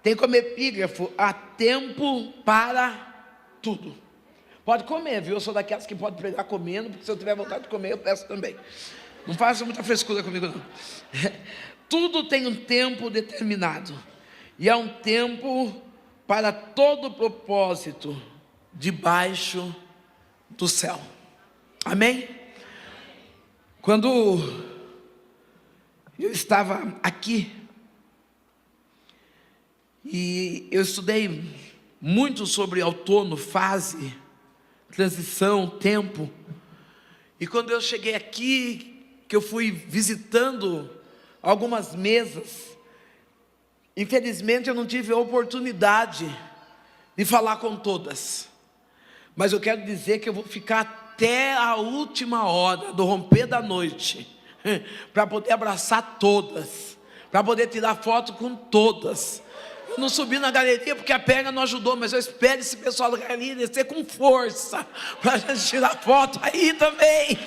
tem como epígrafo: há tempo para tudo. Pode comer, viu? Eu sou daquelas que pode pregar comendo, porque se eu tiver vontade de comer, eu peço também. Não faça muita frescura comigo, não. Tudo tem um tempo determinado, e há um tempo para todo propósito debaixo do céu. Amém? Quando eu estava aqui, e eu estudei muito sobre outono, fase, transição, tempo. E quando eu cheguei aqui, que eu fui visitando algumas mesas, infelizmente eu não tive a oportunidade de falar com todas. Mas eu quero dizer que eu vou ficar até a última hora do romper da noite, para poder abraçar todas, para poder tirar foto com todas. Eu não subi na galeria porque a perna não ajudou, mas eu espero esse pessoal da galeria descer com força, para a gente tirar foto aí também.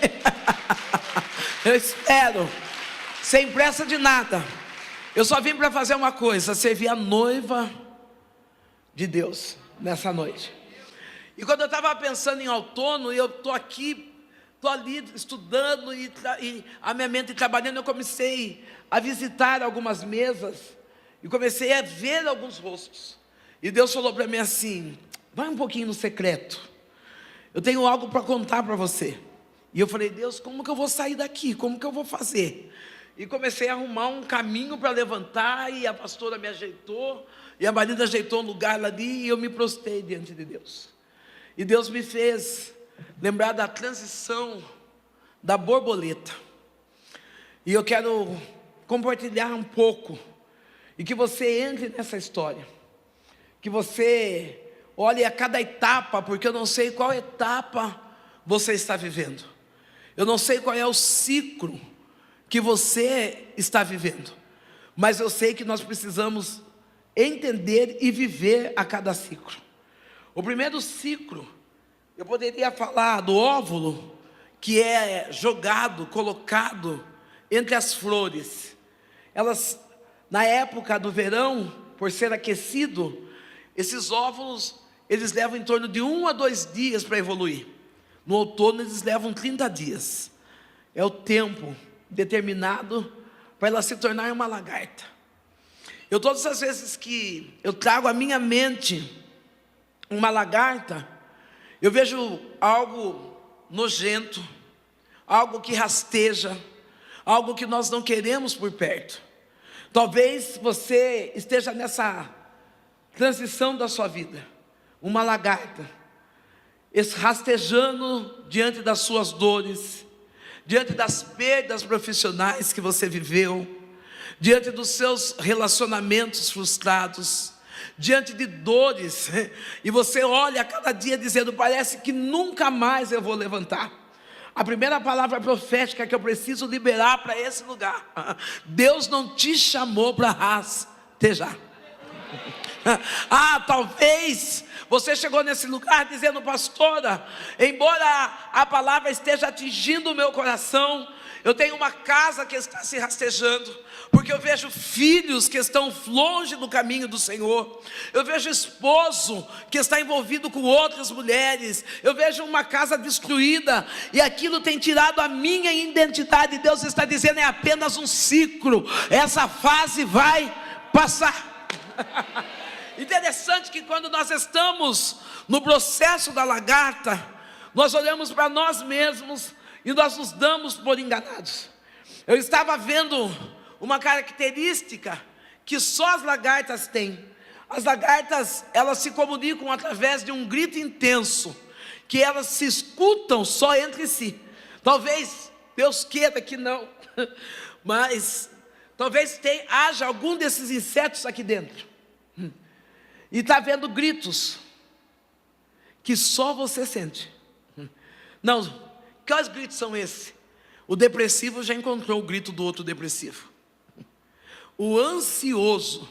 Eu espero, sem pressa de nada. Eu só vim para fazer uma coisa: servir a noiva de Deus nessa noite. E quando eu estava pensando em outono, e eu estou aqui, estou ali estudando e a minha mente trabalhando, eu comecei a visitar algumas mesas e comecei a ver alguns rostos. E Deus falou para mim assim: vai um pouquinho no secreto, eu tenho algo para contar para você. E eu falei: Deus, como que eu vou sair daqui? Como que eu vou fazer? E comecei a arrumar um caminho para levantar, e a pastora me ajeitou, e a marida ajeitou um lugar ali, e eu me prostrei diante de Deus. E Deus me fez lembrar da transição da borboleta. E eu quero compartilhar um pouco, e que você entre nessa história, que você olhe a cada etapa, porque eu não sei qual etapa você está vivendo, eu não sei qual é o ciclo que você está vivendo, mas eu sei que nós precisamos entender e viver a cada ciclo. O primeiro ciclo, eu poderia falar do óvulo, que é jogado, colocado entre as flores. Elas, na época do verão, por ser aquecido, esses óvulos, eles levam em torno de 1 a 2 dias para evoluir. No outono eles levam 30 dias. É o tempo determinado para ela se tornar uma lagarta. Todas as vezes que eu trago à minha mente uma lagarta, eu vejo algo nojento, algo que rasteja, algo que nós não queremos por perto. Talvez você esteja nessa transição da sua vida, uma lagarta, rastejando diante das suas dores, diante das perdas profissionais que você viveu, diante dos seus relacionamentos frustrados, diante de dores, e você olha a cada dia dizendo: parece que nunca mais eu vou levantar. A primeira palavra profética que eu preciso liberar para esse lugar: Deus não te chamou para rastejar. Talvez você chegou nesse lugar dizendo: pastora, embora a palavra esteja atingindo o meu coração, eu tenho uma casa que está se rastejando, porque eu vejo filhos que estão longe do caminho do Senhor, eu vejo esposo que está envolvido com outras mulheres, eu vejo uma casa destruída, e aquilo tem tirado a minha identidade. Deus está dizendo: é apenas um ciclo, essa fase vai passar. Interessante que quando nós estamos no processo da lagarta, nós olhamos para nós mesmos e nós nos damos por enganados. Eu estava vendo uma característica que só as lagartas têm. As lagartas, elas se comunicam através de um grito intenso, que elas se escutam só entre si. Talvez Deus queira que não, mas talvez haja algum desses insetos aqui dentro, e está vendo gritos que só você sente. Não, quais gritos são esses? O depressivo já encontrou o grito do outro depressivo. O ansioso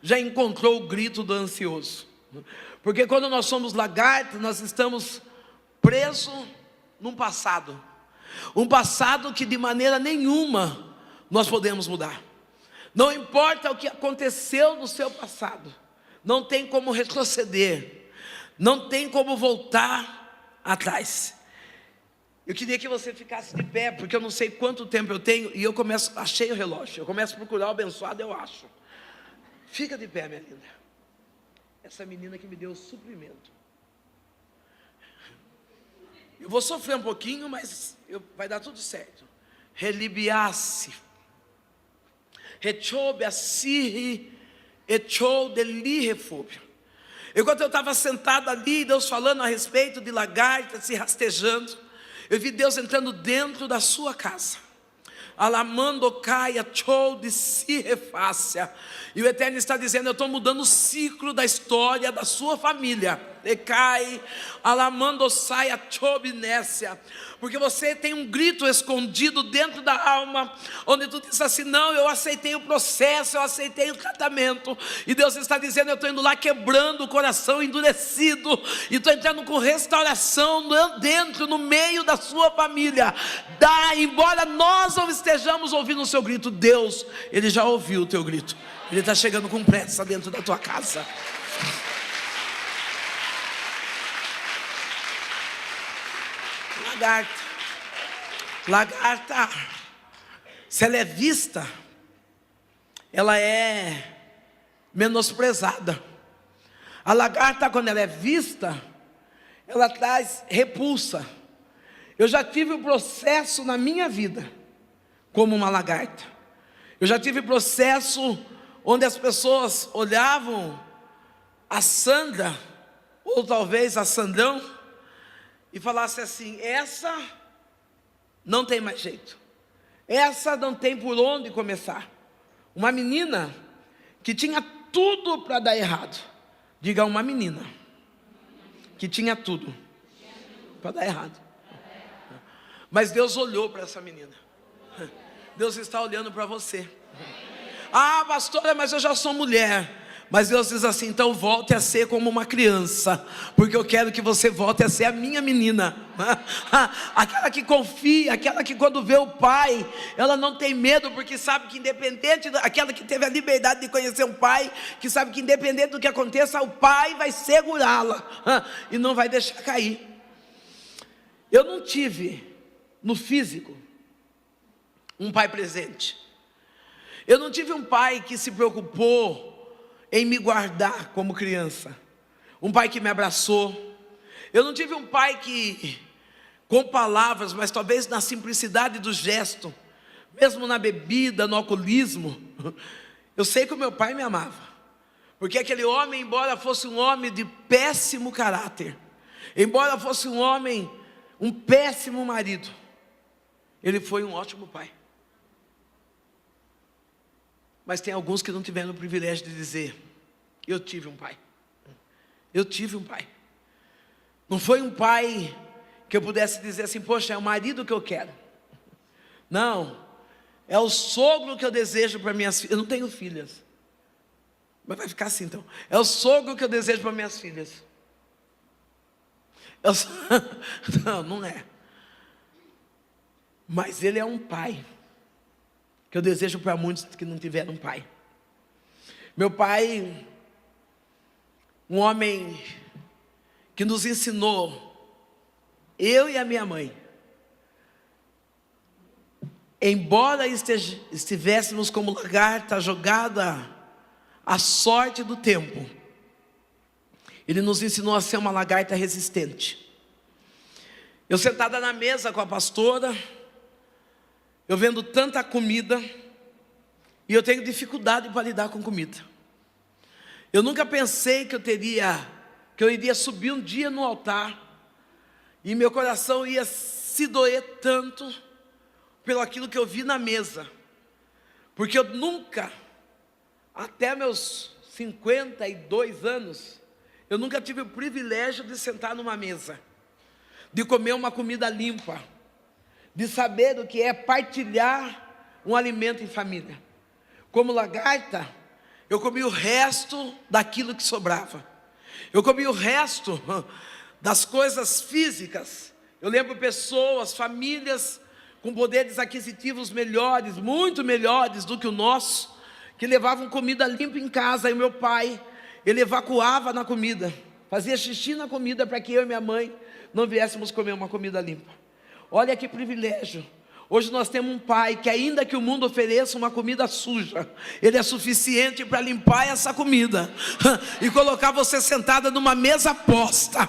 já encontrou o grito do ansioso. Porque quando nós somos lagartos, nós estamos presos num passado. Um passado que de maneira nenhuma nós podemos mudar. Não importa o que aconteceu no seu passado, não tem como retroceder, não tem como voltar atrás. Eu queria que você ficasse de pé, porque eu não sei quanto tempo eu tenho, e achei o relógio, eu começo a procurar o abençoado, eu acho. Fica de pé, minha linda. Essa menina que me deu o suprimento. Eu vou sofrer um pouquinho, mas vai dar tudo certo. Relibiasse. Rechobe assirri, echou deli refúbio. Enquanto eu estava sentado ali, Deus falando a respeito de lagartas se rastejando, eu vi Deus entrando dentro da sua casa. Alamando caia, chou de si refácia. E o Eterno está dizendo: eu estou mudando o ciclo da história da sua família. E cai, alamando saia, chobinécia. Porque você tem um grito escondido dentro da alma, onde tu diz assim: não, eu aceitei o processo, eu aceitei o tratamento. E Deus está dizendo: eu estou indo lá quebrando o coração endurecido, e estou entrando com restauração dentro, no meio da sua família. Embora nós não estejamos ouvindo o seu grito, Deus, Ele já ouviu o teu grito. Ele está chegando com pressa dentro da tua casa. Lagarta, se ela é vista, ela é menosprezada. A lagarta, quando ela é vista, ela traz repulsa. Eu já tive um processo na minha vida como uma lagarta. Eu já tive processo onde as pessoas olhavam a Sandra, ou talvez a Sandrão, e falassem assim: essa não tem mais jeito, essa não tem por onde começar. Uma menina que tinha tudo para dar errado. Diga: uma menina que tinha tudo para dar errado. Mas Deus olhou para essa menina. Deus está olhando para você. Ah, pastora, mas eu já sou mulher. Mas Deus diz assim: então volte a ser como uma criança, porque eu quero que você volte a ser a minha menina. Aquela que confia, aquela que quando vê o pai, ela não tem medo, porque sabe que independente, aquela que teve a liberdade de conhecer um pai, que sabe que independente do que aconteça, o pai vai segurá-la e não vai deixar cair. Eu não tive no físico um pai presente. Eu não tive um pai que se preocupou em me guardar como criança, um pai que me abraçou. Eu não tive um pai que, com palavras, mas talvez na simplicidade do gesto, mesmo na bebida, no alcoolismo, eu sei que o meu pai me amava, porque aquele homem, embora fosse um homem de péssimo caráter, embora fosse um homem, um péssimo marido, ele foi um ótimo pai. Mas tem alguns que não tiveram o privilégio de dizer: eu tive um pai. Eu tive um pai. Não foi um pai que eu pudesse dizer assim: poxa, é o marido que eu quero. Não, é o sogro que eu desejo para minhas filhas. Eu não tenho filhas, mas vai ficar assim então. É o sogro que eu desejo para minhas filhas. Não, não é. Mas ele é um pai que eu desejo para muitos que não tiveram pai. Meu pai, um homem que nos ensinou, eu e a minha mãe, embora estivéssemos como lagarta jogada à sorte do tempo, ele nos ensinou a ser uma lagarta resistente. Eu sentada na mesa com a pastora, eu vendo tanta comida, e eu tenho dificuldade para lidar com comida. Eu nunca pensei que eu iria subir um dia no altar, e meu coração ia se doer tanto, pelo aquilo que eu vi na mesa, porque eu nunca, até meus 52 anos, eu nunca tive o privilégio de sentar numa mesa, de comer uma comida limpa, de saber o que é partilhar um alimento em família. Como lagarta, eu comi o resto daquilo que sobrava. Eu comi o resto das coisas físicas. Eu lembro pessoas, famílias com poderes aquisitivos melhores, muito melhores do que o nosso, que levavam comida limpa em casa, e meu pai, ele evacuava na comida, fazia xixi na comida para que eu e minha mãe não viéssemos comer uma comida limpa. Olha que privilégio. Hoje nós temos um pai que, ainda que o mundo ofereça uma comida suja, ele é suficiente para limpar essa comida e colocar você sentada numa mesa posta,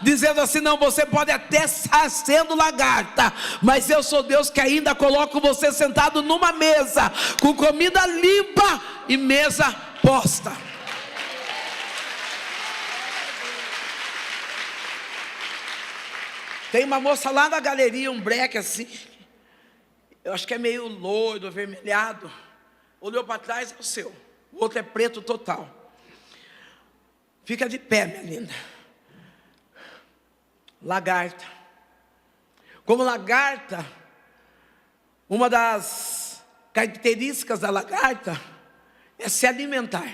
dizendo assim: não, você pode até estar sendo lagarta, mas eu sou Deus que ainda coloco você sentado numa mesa com comida limpa e mesa posta. Tem uma moça lá na galeria, um breque assim, eu acho que é meio loiro, avermelhado. Olhou para trás, é o seu. O outro é preto total. Fica de pé, minha linda. Lagarta. Como lagarta, uma das características da lagarta é se alimentar.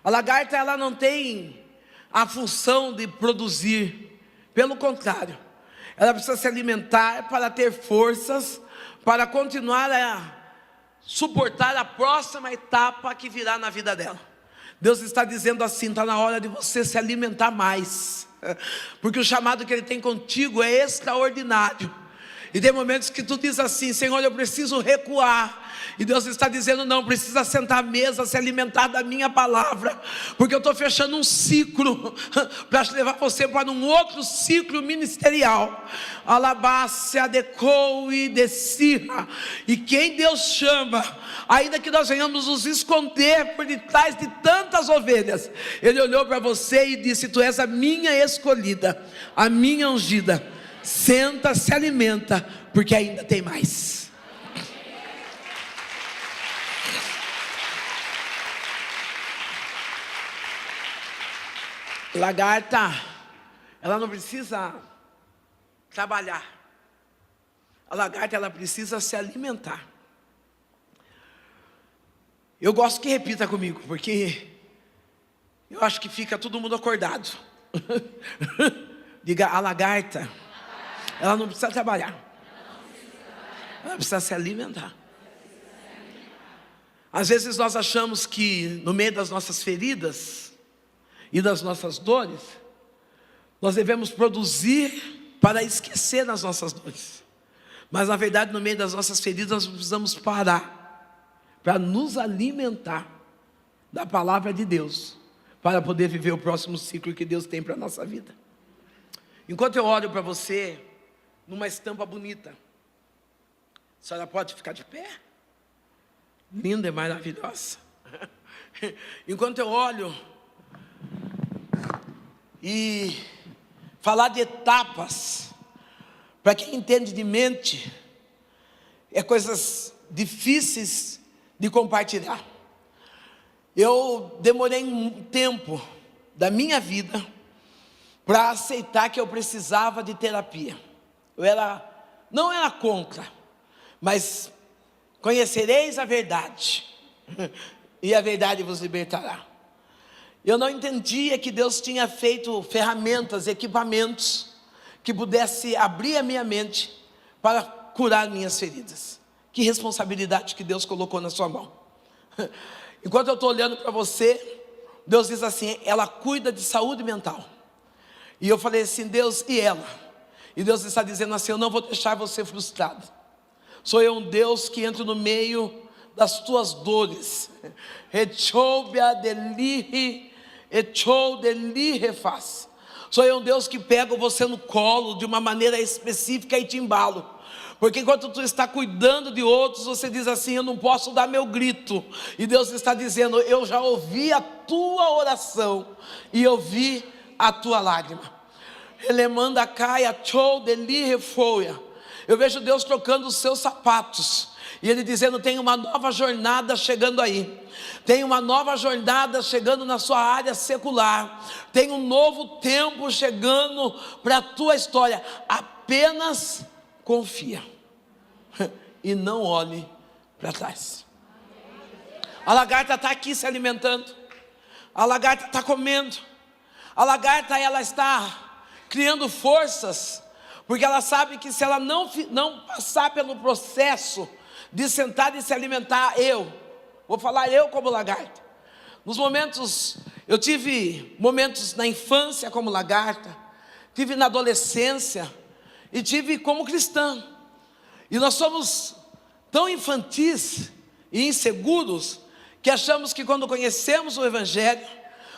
A lagarta, ela não tem a função de produzir. Pelo contrário, ela precisa se alimentar para ter forças, para continuar a suportar a próxima etapa que virá na vida dela. Deus está dizendo assim: está na hora de você se alimentar mais, porque o chamado que Ele tem contigo é extraordinário. E tem momentos que tu diz assim: Senhor, eu preciso recuar. E Deus está dizendo: não, precisa sentar à mesa, se alimentar da minha palavra, porque eu estou fechando um ciclo para levar você para um outro ciclo ministerial. Alabaste, adecou e descia. E quem Deus chama, ainda que nós venhamos nos esconder por detrás de tantas ovelhas, Ele olhou para você e disse: tu és a minha escolhida, a minha ungida. Senta, se alimenta, porque ainda tem mais. Lagarta, ela não precisa trabalhar. A lagarta, ela precisa se alimentar. Eu gosto que repita comigo, porque eu acho que fica todo mundo acordado. Diga: a lagarta, ela não precisa trabalhar, ela precisa se alimentar. Às vezes nós achamos que no meio das nossas feridas e das nossas dores, nós devemos produzir para esquecer das nossas dores. Mas na verdade, no meio das nossas feridas, nós precisamos parar para nos alimentar da palavra de Deus, para poder viver o próximo ciclo que Deus tem para a nossa vida. Enquanto eu olho para você numa estampa bonita, a senhora pode ficar de pé? Linda e maravilhosa. Enquanto eu olho e falar de etapas, para quem entende de mente, é coisas difíceis de compartilhar. Eu demorei um tempo da minha vida para aceitar que eu precisava de terapia. Não era contra, mas conhecereis a verdade, e a verdade vos libertará. Eu não entendia que Deus tinha feito ferramentas, equipamentos, que pudesse abrir a minha mente para curar minhas feridas. Que responsabilidade que Deus colocou na sua mão. Enquanto eu estou olhando para você, Deus diz assim: ela cuida de saúde mental. E eu falei assim: Deus, e ela? E Deus está dizendo assim: eu não vou deixar você frustrado. Sou eu um Deus que entra no meio das tuas dores. Sou eu um Deus que pego você no colo de uma maneira específica e te embalo. Porque enquanto tu está cuidando de outros, você diz assim: eu não posso dar meu grito. E Deus está dizendo: eu já ouvi a tua oração e eu vi a tua lágrima. Eu vejo Deus trocando os seus sapatos, e Ele dizendo: tem uma nova jornada chegando aí. Tem uma nova jornada chegando na sua área secular. Tem um novo tempo chegando para a tua história. Apenas confia e não olhe para trás. A lagarta está aqui se alimentando. A lagarta está comendo. A lagarta, ela está criando forças, porque ela sabe que se ela não passar pelo processo de sentar e se alimentar, Vou falar eu como lagarta. Nos momentos, eu tive momentos na infância como lagarta, tive na adolescência e tive como cristã. E nós somos tão infantis e inseguros que achamos que quando conhecemos o Evangelho,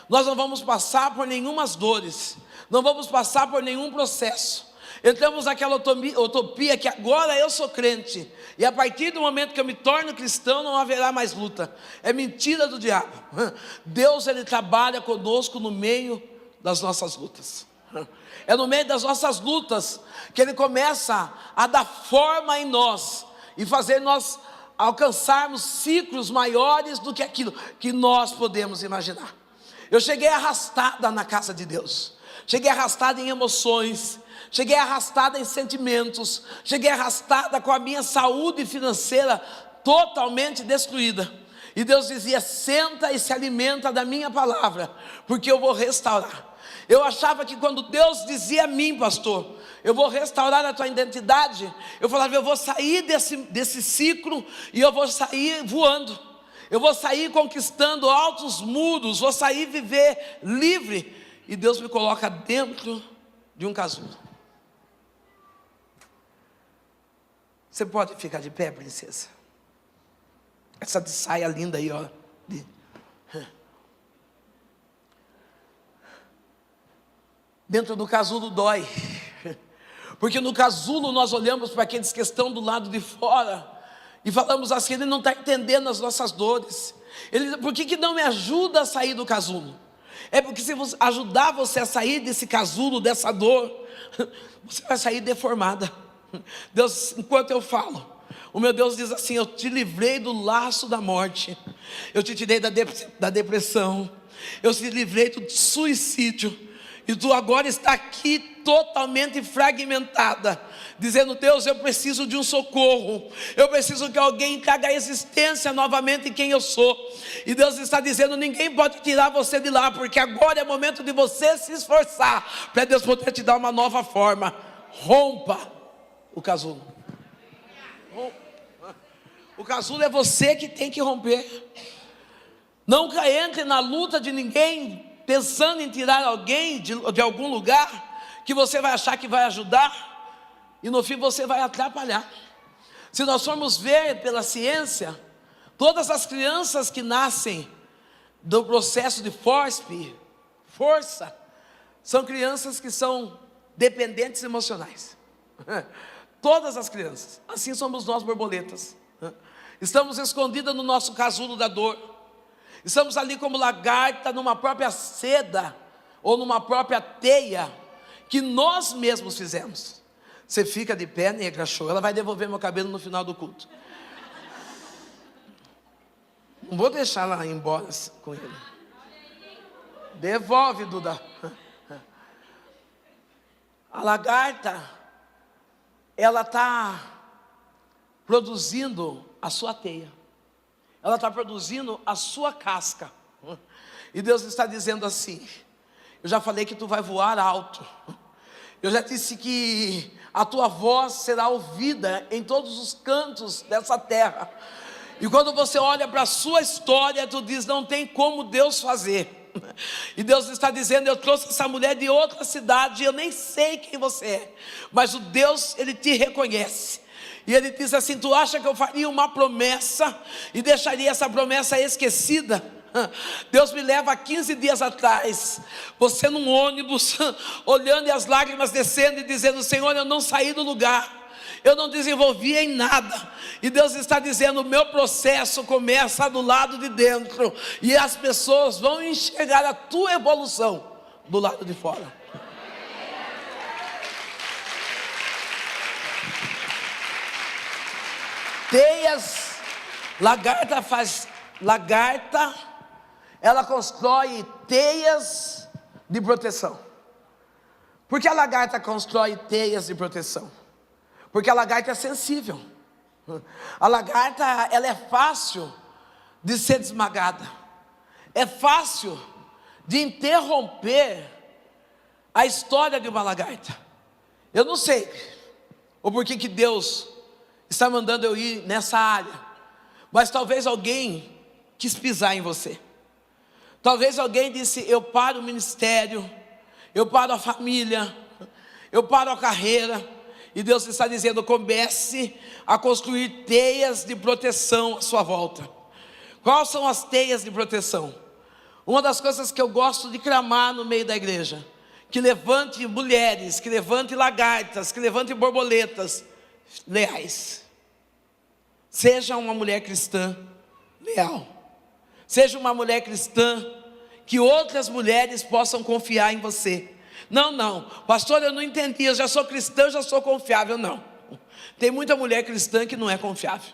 nós não vamos passar por nenhumas dores, não vamos passar por nenhum processo. Entramos naquela utopia que agora eu sou crente, e a partir do momento que eu me torno cristão não haverá mais luta. É mentira do diabo. Deus, Ele trabalha conosco no meio das nossas lutas. É no meio das nossas lutas que Ele começa a dar forma em nós e fazer nós alcançarmos ciclos maiores do que aquilo que nós podemos imaginar. Eu cheguei arrastada na casa de Deus, cheguei arrastada em emoções, cheguei arrastada em sentimentos, cheguei arrastada com a minha saúde financeira totalmente destruída. E Deus dizia: senta e se alimenta da minha palavra, porque eu vou restaurar. Eu achava que quando Deus dizia a mim: pastor, eu vou restaurar a tua identidade, eu falava: eu vou sair desse ciclo e eu vou sair voando, eu vou sair conquistando altos muros, vou sair viver livre. E Deus me coloca dentro de um casulo. Você pode ficar de pé, princesa? Essa de saia linda aí, ó. Dentro do casulo dói, porque no casulo nós olhamos para aqueles que estão do lado de fora e falamos assim: ele não está entendendo as nossas dores. Por que não me ajuda a sair do casulo? É porque se ajudar você a sair desse casulo, dessa dor, você vai sair deformada. Deus, enquanto eu falo, o meu Deus diz assim: eu te livrei do laço da morte, eu te tirei da depressão, eu te livrei do suicídio. E tu agora está aqui totalmente fragmentada, dizendo: Deus, eu preciso de um socorro, eu preciso que alguém traga a existência novamente em quem eu sou. E Deus está dizendo: ninguém pode tirar você de lá, porque agora é momento de você se esforçar, para Deus poder te dar uma nova forma. Rompa o casulo. O casulo é você que tem que romper. Nunca entre na luta de ninguém pensando em tirar alguém de algum lugar que você vai achar que vai ajudar, e no fim você vai atrapalhar. Se nós formos ver pela ciência, todas as crianças que nascem do processo de força, são crianças que são dependentes emocionais. Todas as crianças. Assim somos nós, borboletas. Estamos escondidas no nosso casulo da dor. Estamos ali como lagarta numa própria seda ou numa própria teia que nós mesmos fizemos. Você fica de pé, negra, show. Ela vai devolver meu cabelo no final do culto. Não vou deixar ela ir embora com ele. Devolve, Duda. A lagarta, ela está produzindo a sua teia. Ela está produzindo a sua casca. E Deus está dizendo assim: eu já falei que tu vai voar alto. Eu já disse que a tua voz será ouvida em todos os cantos dessa terra. E quando você olha para a sua história, tu diz: não tem como Deus fazer. E Deus está dizendo: eu trouxe essa mulher de outra cidade, eu nem sei quem você é, mas o Deus, Ele te reconhece. E Ele diz assim: tu acha que eu faria uma promessa e deixaria essa promessa esquecida? Deus me leva 15 dias atrás, você num ônibus, olhando e as lágrimas descendo e dizendo: Senhor, eu não saí do lugar, eu não desenvolvi em nada. E Deus está dizendo: o meu processo começa do lado de dentro, e as pessoas vão enxergar a tua evolução do lado de fora. Teias, lagarta, ela constrói teias de proteção. Por que a lagarta constrói teias de proteção? Porque a lagarta é sensível. A lagarta, ela é fácil de ser esmagada, é fácil de interromper a história de uma lagarta. Eu não sei o porquê que Deus está mandando eu ir nessa área, mas talvez alguém quis pisar em você. Talvez alguém disse: eu paro o ministério, eu paro a família, eu paro a carreira. E Deus está dizendo: comece a construir teias de proteção à sua volta. Quais são as teias de proteção? Uma das coisas que eu gosto de clamar no meio da igreja: que levante mulheres, que levante lagartas, que levante borboletas leais. Seja uma mulher cristã leal. Seja uma mulher cristã que outras mulheres possam confiar em você. Não, pastor, eu não entendi, eu já sou cristã, eu já sou confiável. Não, tem muita mulher cristã que não é confiável.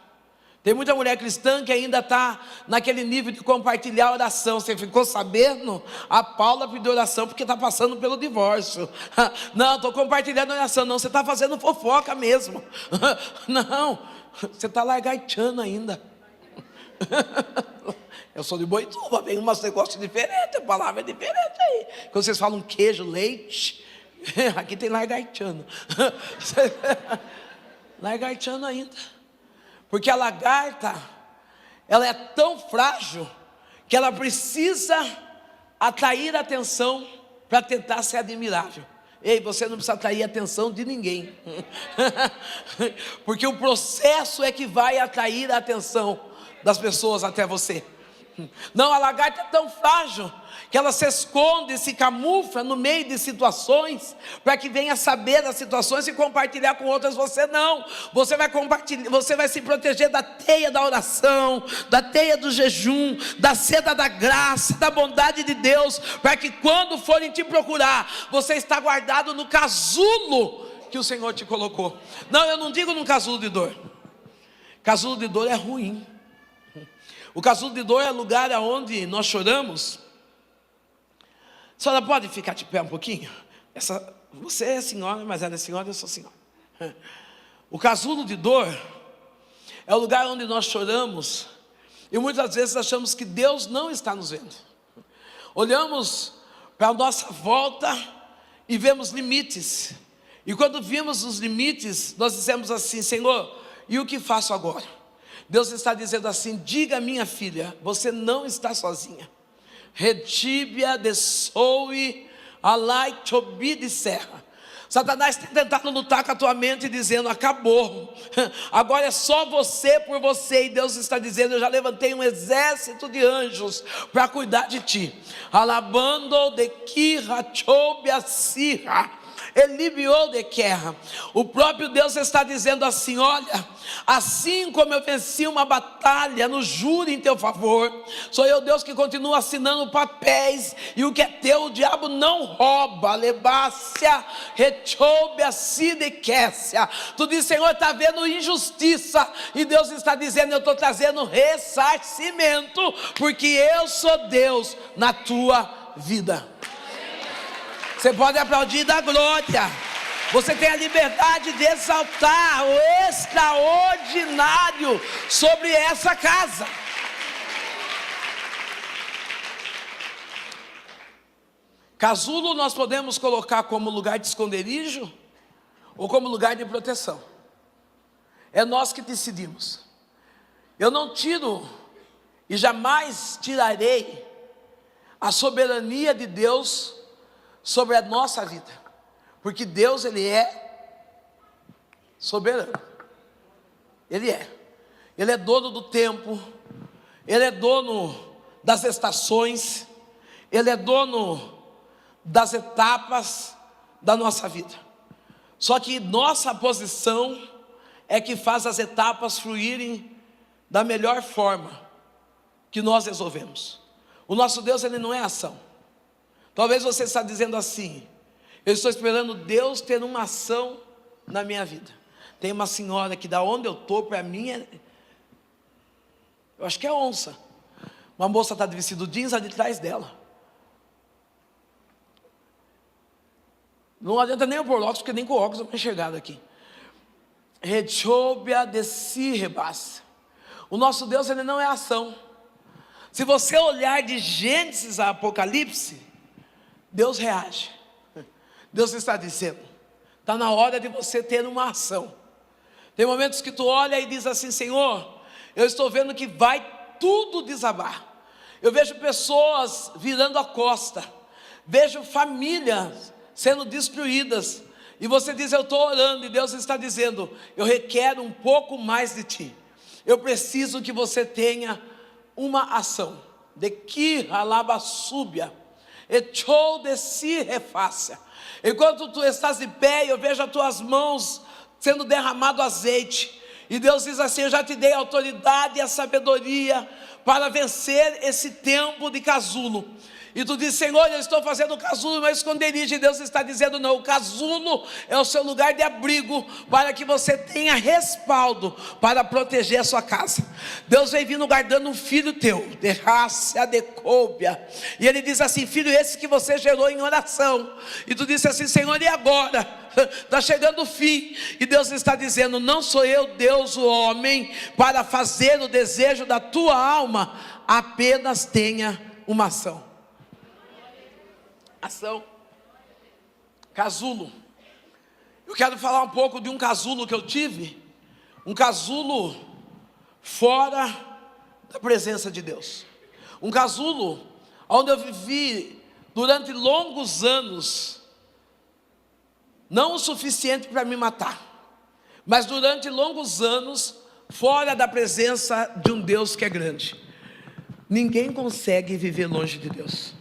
Tem muita mulher cristã que ainda está naquele nível de compartilhar oração. Você ficou sabendo? A Paula pediu oração porque está passando pelo divórcio. Não, estou compartilhando oração. Não, você está fazendo fofoca mesmo. Não, você está lagarteando ainda. Eu sou de Boituva, vem umas negócios diferentes, a palavra é diferente aí. Quando vocês falam queijo, leite, aqui tem lagarteando. Lagarteando ainda. Porque a lagarta, ela é tão frágil que ela precisa atrair a atenção para tentar ser admirável. Ei, você não precisa atrair a atenção de ninguém. Porque o processo é que vai atrair a atenção das pessoas até você. Não, a lagarta é tão frágil que ela se esconde, se camufla no meio de situações, para que venha saber das situações e compartilhar com outras. Você não, você vai compartilhar, você vai se proteger da teia da oração, da teia do jejum, da seda da graça, da bondade de Deus, para que quando forem te procurar, você está guardado no casulo que o Senhor te colocou. Não, eu não digo num casulo de dor. Casulo de dor é ruim. O casulo de dor é o lugar onde nós choramos. A senhora pode ficar de pé um pouquinho? Você é senhora, mas ela é senhora, eu sou senhora. O casulo de dor é o lugar onde nós choramos e muitas vezes achamos que Deus não está nos vendo. Olhamos para a nossa volta e vemos limites. E quando vimos os limites, nós dissemos assim: Senhor, e o que faço agora? Deus está dizendo assim: diga, minha filha, você não está sozinha. Retibia de soe alai chobi de serra. Satanás está tentando lutar com a tua mente, dizendo: acabou, agora é só você por você. E Deus está dizendo: eu já levantei um exército de anjos para cuidar de ti. Alabando de kirra chobia sirra. Elibiou de guerra. O próprio Deus está dizendo assim: olha, assim como eu venci uma batalha no júri em teu favor, sou eu Deus que continua assinando papéis, e o que é teu o diabo não rouba. Lebácia, retobia, sidequécia. Tu diz: Senhor, está havendo injustiça, e Deus está dizendo: eu estou trazendo ressarcimento, porque eu sou Deus na tua vida. Você pode aplaudir e dar glória. Você tem a liberdade de exaltar o extraordinário sobre essa casa. Casulo nós podemos colocar como lugar de esconderijo ou como lugar de proteção. É nós que decidimos. Eu não tiro e jamais tirarei a soberania de Deus sobre a nossa vida, porque Deus, Ele é soberano. Ele é dono do tempo, Ele é dono das estações, Ele é dono das etapas da nossa vida. Só que nossa posição é que faz as etapas fluírem da melhor forma que nós resolvemos. O nosso Deus, Ele não é ação. Talvez você está dizendo assim: eu estou esperando Deus ter uma ação na minha vida. Tem uma senhora que da onde eu estou, para mim eu acho que é onça. Uma moça está de vestido jeans ali atrás dela. Não adianta nem eu pôr óculos, porque nem com óculos eu estou enxergado aqui. Retobia de si rebassa. O nosso Deus, Ele não é ação. Se você olhar de Gênesis a Apocalipse, Deus reage. Deus está dizendo: está na hora de você ter uma ação. Tem momentos que tu olha e diz assim: Senhor, eu estou vendo que vai tudo desabar. Eu vejo pessoas virando a costa, vejo famílias sendo destruídas, e você diz: eu estou orando, e Deus está dizendo: eu requero um pouco mais de ti. Eu preciso que você tenha uma ação. De que alabasúbia, echou de si refácia. Enquanto tu estás de pé, eu vejo as tuas mãos sendo derramado azeite, e Deus diz assim: eu já te dei a autoridade e a sabedoria para vencer esse tempo de casulo. E tu diz: Senhor, eu estou fazendo o casulo no meu esconderijo. E Deus está dizendo: não, o casulo é o seu lugar de abrigo, para que você tenha respaldo para proteger a sua casa. Deus vem vindo guardando um filho teu, de raça, de cóbia. E ele diz assim: filho esse que você gerou em oração. E tu disse assim: Senhor, e agora? Está chegando o fim. E Deus está dizendo: não sou eu, Deus, o homem, para fazer o desejo da tua alma. Apenas tenha uma ação. Ação. Casulo. Eu quero falar um pouco de um casulo que eu tive. Um casulo fora da presença de Deus. Um casulo onde eu vivi durante longos anos, não o suficiente para me matar, mas durante longos anos fora da presença de um Deus que é grande. Ninguém consegue viver longe de Deus.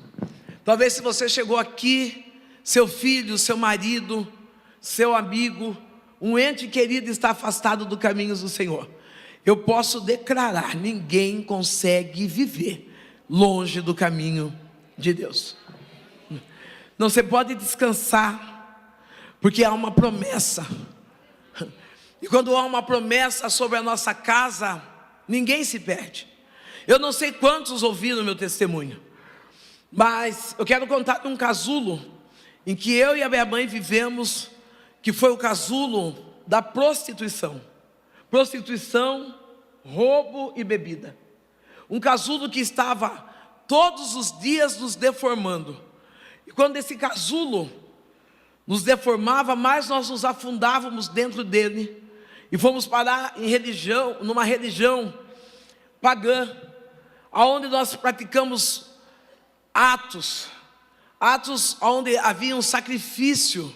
Talvez se você chegou aqui, seu filho, seu marido, seu amigo, um ente querido está afastado dos caminhos do Senhor. Eu posso declarar: ninguém consegue viver longe do caminho de Deus. Não, você pode descansar, porque há uma promessa. E quando há uma promessa sobre a nossa casa, ninguém se perde. Eu não sei quantos ouviram meu testemunho, mas eu quero contar um casulo em que eu e a minha mãe vivemos, que foi o casulo da prostituição. Prostituição, roubo e bebida. Um casulo que estava todos os dias nos deformando. E quando esse casulo nos deformava, mais nós nos afundávamos dentro dele. E fomos parar em religião, numa religião pagã, onde nós praticamos atos onde havia um sacrifício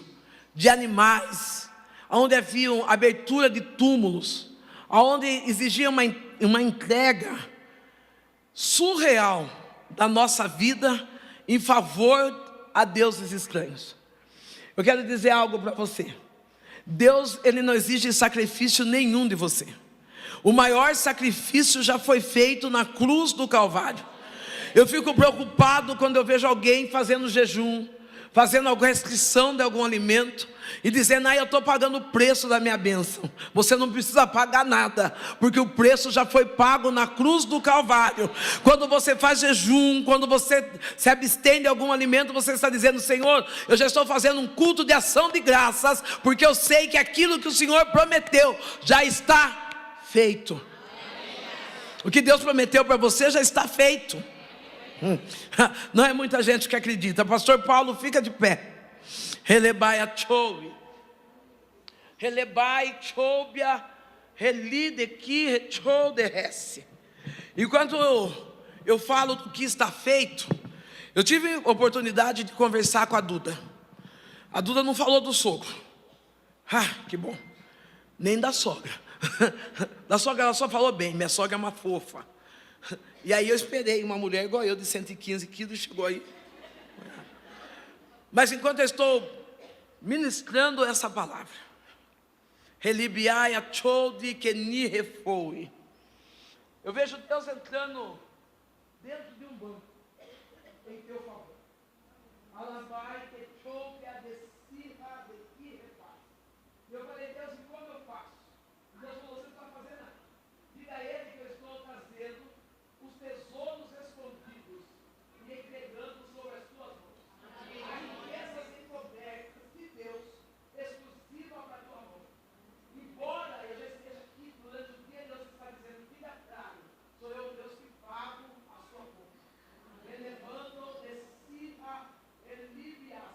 de animais, onde havia abertura de túmulos, onde exigia uma entrega surreal da nossa vida em favor a deuses estranhos. Eu quero dizer algo para você: Deus, Ele não exige sacrifício nenhum de você. O maior sacrifício já foi feito na cruz do Calvário. Eu fico preocupado quando eu vejo alguém fazendo jejum, fazendo alguma restrição de algum alimento, e dizendo: eu estou pagando o preço da minha bênção. Você não precisa pagar nada, porque o preço já foi pago na cruz do Calvário. Quando você faz jejum, quando você se abstém de algum alimento, você está dizendo: Senhor, eu já estou fazendo um culto de ação de graças, porque eu sei que aquilo que o Senhor prometeu já está feito. O que Deus prometeu para você já está feito. Não é muita gente que acredita. Pastor Paulo, fica de pé. Relebai a chove, relebai chobia, relide que rechodesse. Enquanto eu falo do que está feito, eu tive oportunidade de conversar com a Duda. A Duda não falou do sogro. Que bom. Nem da sogra. Da sogra ela só falou bem: minha sogra é uma fofa. E aí eu esperei uma mulher igual eu, de 115 quilos, chegou aí. Mas enquanto eu estou ministrando essa palavra, Relibiai a chode que ni refoi, eu vejo Deus entrando dentro de um banco em teu favor. Alabai que chode a descirra de que refaz. E eu falei: Deus, e como eu faço? Deus falou: você não está fazendo nada. Diga a Ele que eu estou trazendo os tesouros escondidos e entregando sobre as tuas mãos. A riquezas encobertas de Deus, exclusiva para a tua mão. Embora eu já esteja aqui durante o dia, Deus está dizendo: fica claro, sou eu, Deus, que pago a sua conta. Elevando de si a Elibias.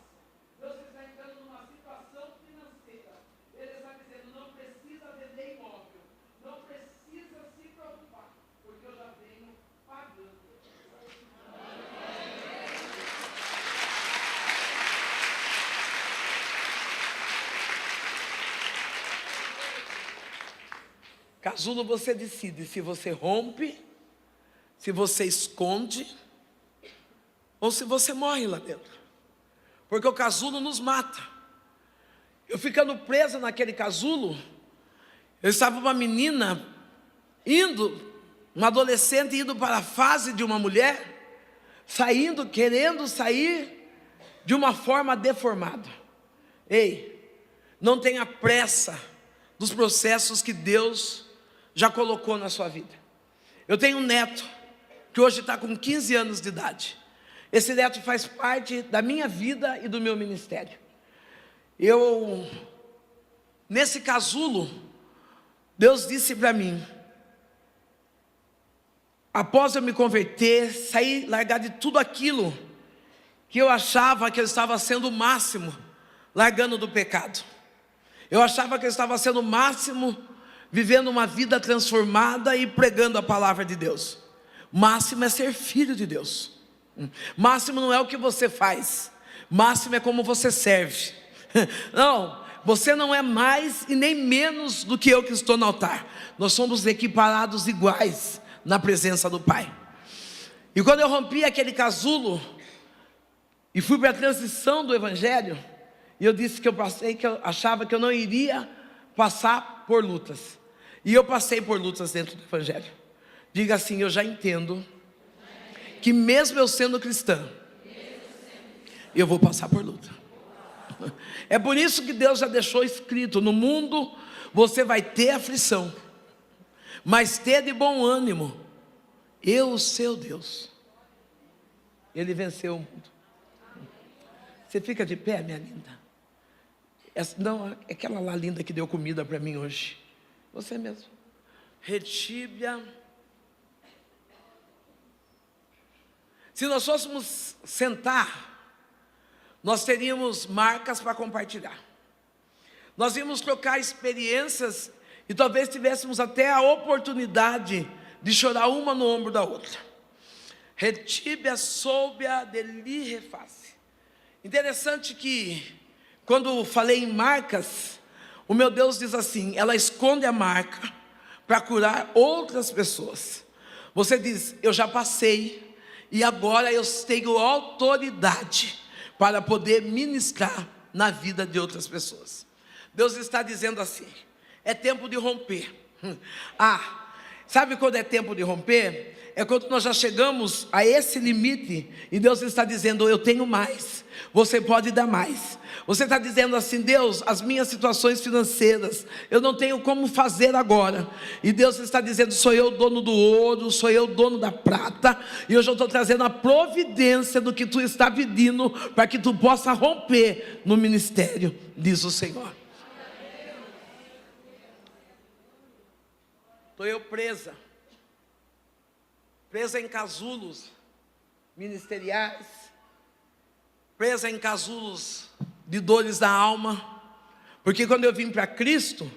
Casulo, você decide se você rompe, se você esconde, ou se você morre lá dentro. Porque o casulo nos mata. Eu ficando presa naquele casulo, eu estava uma menina uma adolescente indo para a fase de uma mulher, querendo sair de uma forma deformada. Ei, não tenha pressa dos processos que Deus já colocou na sua vida. Eu tenho um neto, que hoje está com 15 anos de idade. Esse neto faz parte da minha vida e do meu ministério. Nesse casulo, Deus disse para mim, após eu me converter, sair, largar de tudo aquilo que eu achava que eu estava sendo o máximo, largando do pecado. Eu achava que eu estava sendo o máximo, vivendo uma vida transformada e pregando a palavra de Deus. Máximo é ser filho de Deus. Máximo não é o que você faz, máximo é como você serve. Não, você não é mais e nem menos do que eu que estou no altar. Nós somos equiparados iguais na presença do Pai. E quando eu rompi aquele casulo e fui para a transição do Evangelho, e eu disse que eu achava que eu não iria passar por lutas. E eu passei por lutas dentro do Evangelho. Diga assim, eu já entendo que mesmo eu sendo cristã, eu vou passar por luta. É por isso que Deus já deixou escrito, no mundo você vai ter aflição, mas ter de bom ânimo, eu, o seu Deus, Ele venceu o mundo. Você fica de pé, minha linda? Não, aquela lá linda que deu comida para mim hoje, você mesmo. Retíbia. Se nós fôssemos sentar, nós teríamos marcas para compartilhar. Nós íamos trocar experiências e talvez tivéssemos até a oportunidade de chorar uma no ombro da outra. Retíbia, sóbia, deli, reface. Interessante que, quando falei em marcas, o meu Deus diz assim, ela esconde a marca para curar outras pessoas. Você diz, eu já passei, e agora eu tenho autoridade para poder ministrar na vida de outras pessoas. Deus está dizendo assim, é tempo de romper. Sabe quando é tempo de romper? É quando nós já chegamos a esse limite e Deus está dizendo, eu tenho mais, você pode dar mais. Você está dizendo assim, Deus, as minhas situações financeiras, eu não tenho como fazer agora. E Deus está dizendo, sou eu o dono do ouro, sou eu o dono da prata. E hoje eu estou trazendo a providência do que tu está pedindo, para que tu possa romper no ministério, diz o Senhor. Estou eu presa em casulos ministeriais, presa em casulos de dores da alma, porque quando eu vim para Cristo,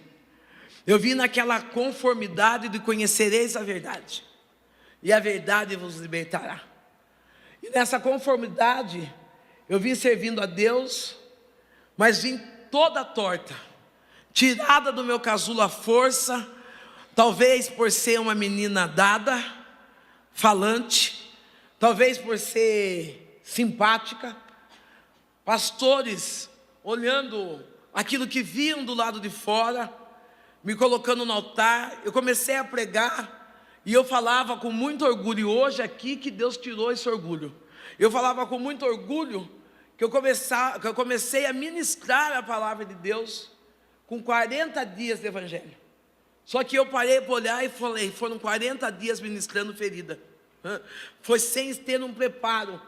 eu vim naquela conformidade de conhecereis a verdade, e a verdade vos libertará. E nessa conformidade, eu vim servindo a Deus, mas vim toda torta, tirada do meu casulo à força, talvez por ser uma menina dada, falante, talvez por ser simpática. Pastores olhando aquilo que viam do lado de fora, me colocando no altar, eu comecei a pregar, e eu falava com muito orgulho, e hoje aqui que Deus tirou esse orgulho, eu falava com muito orgulho, que eu comecei a ministrar a palavra de Deus, com 40 dias de evangelho, só que eu parei para olhar e falei, foram 40 dias ministrando ferida, foi sem ter um preparo,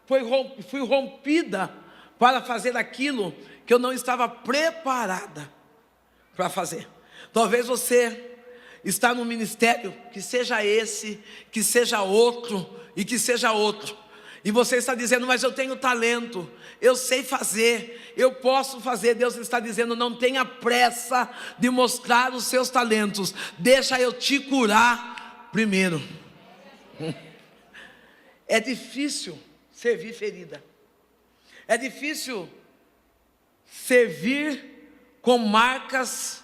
fui rompida, para fazer aquilo que eu não estava preparada para fazer. Talvez você está no ministério, que seja esse, que seja outro, e que seja outro, e você está dizendo, mas eu tenho talento, eu sei fazer, eu posso fazer. Deus está dizendo, não tenha pressa de mostrar os seus talentos, deixa eu te curar primeiro. É difícil servir ferida, é difícil servir com marcas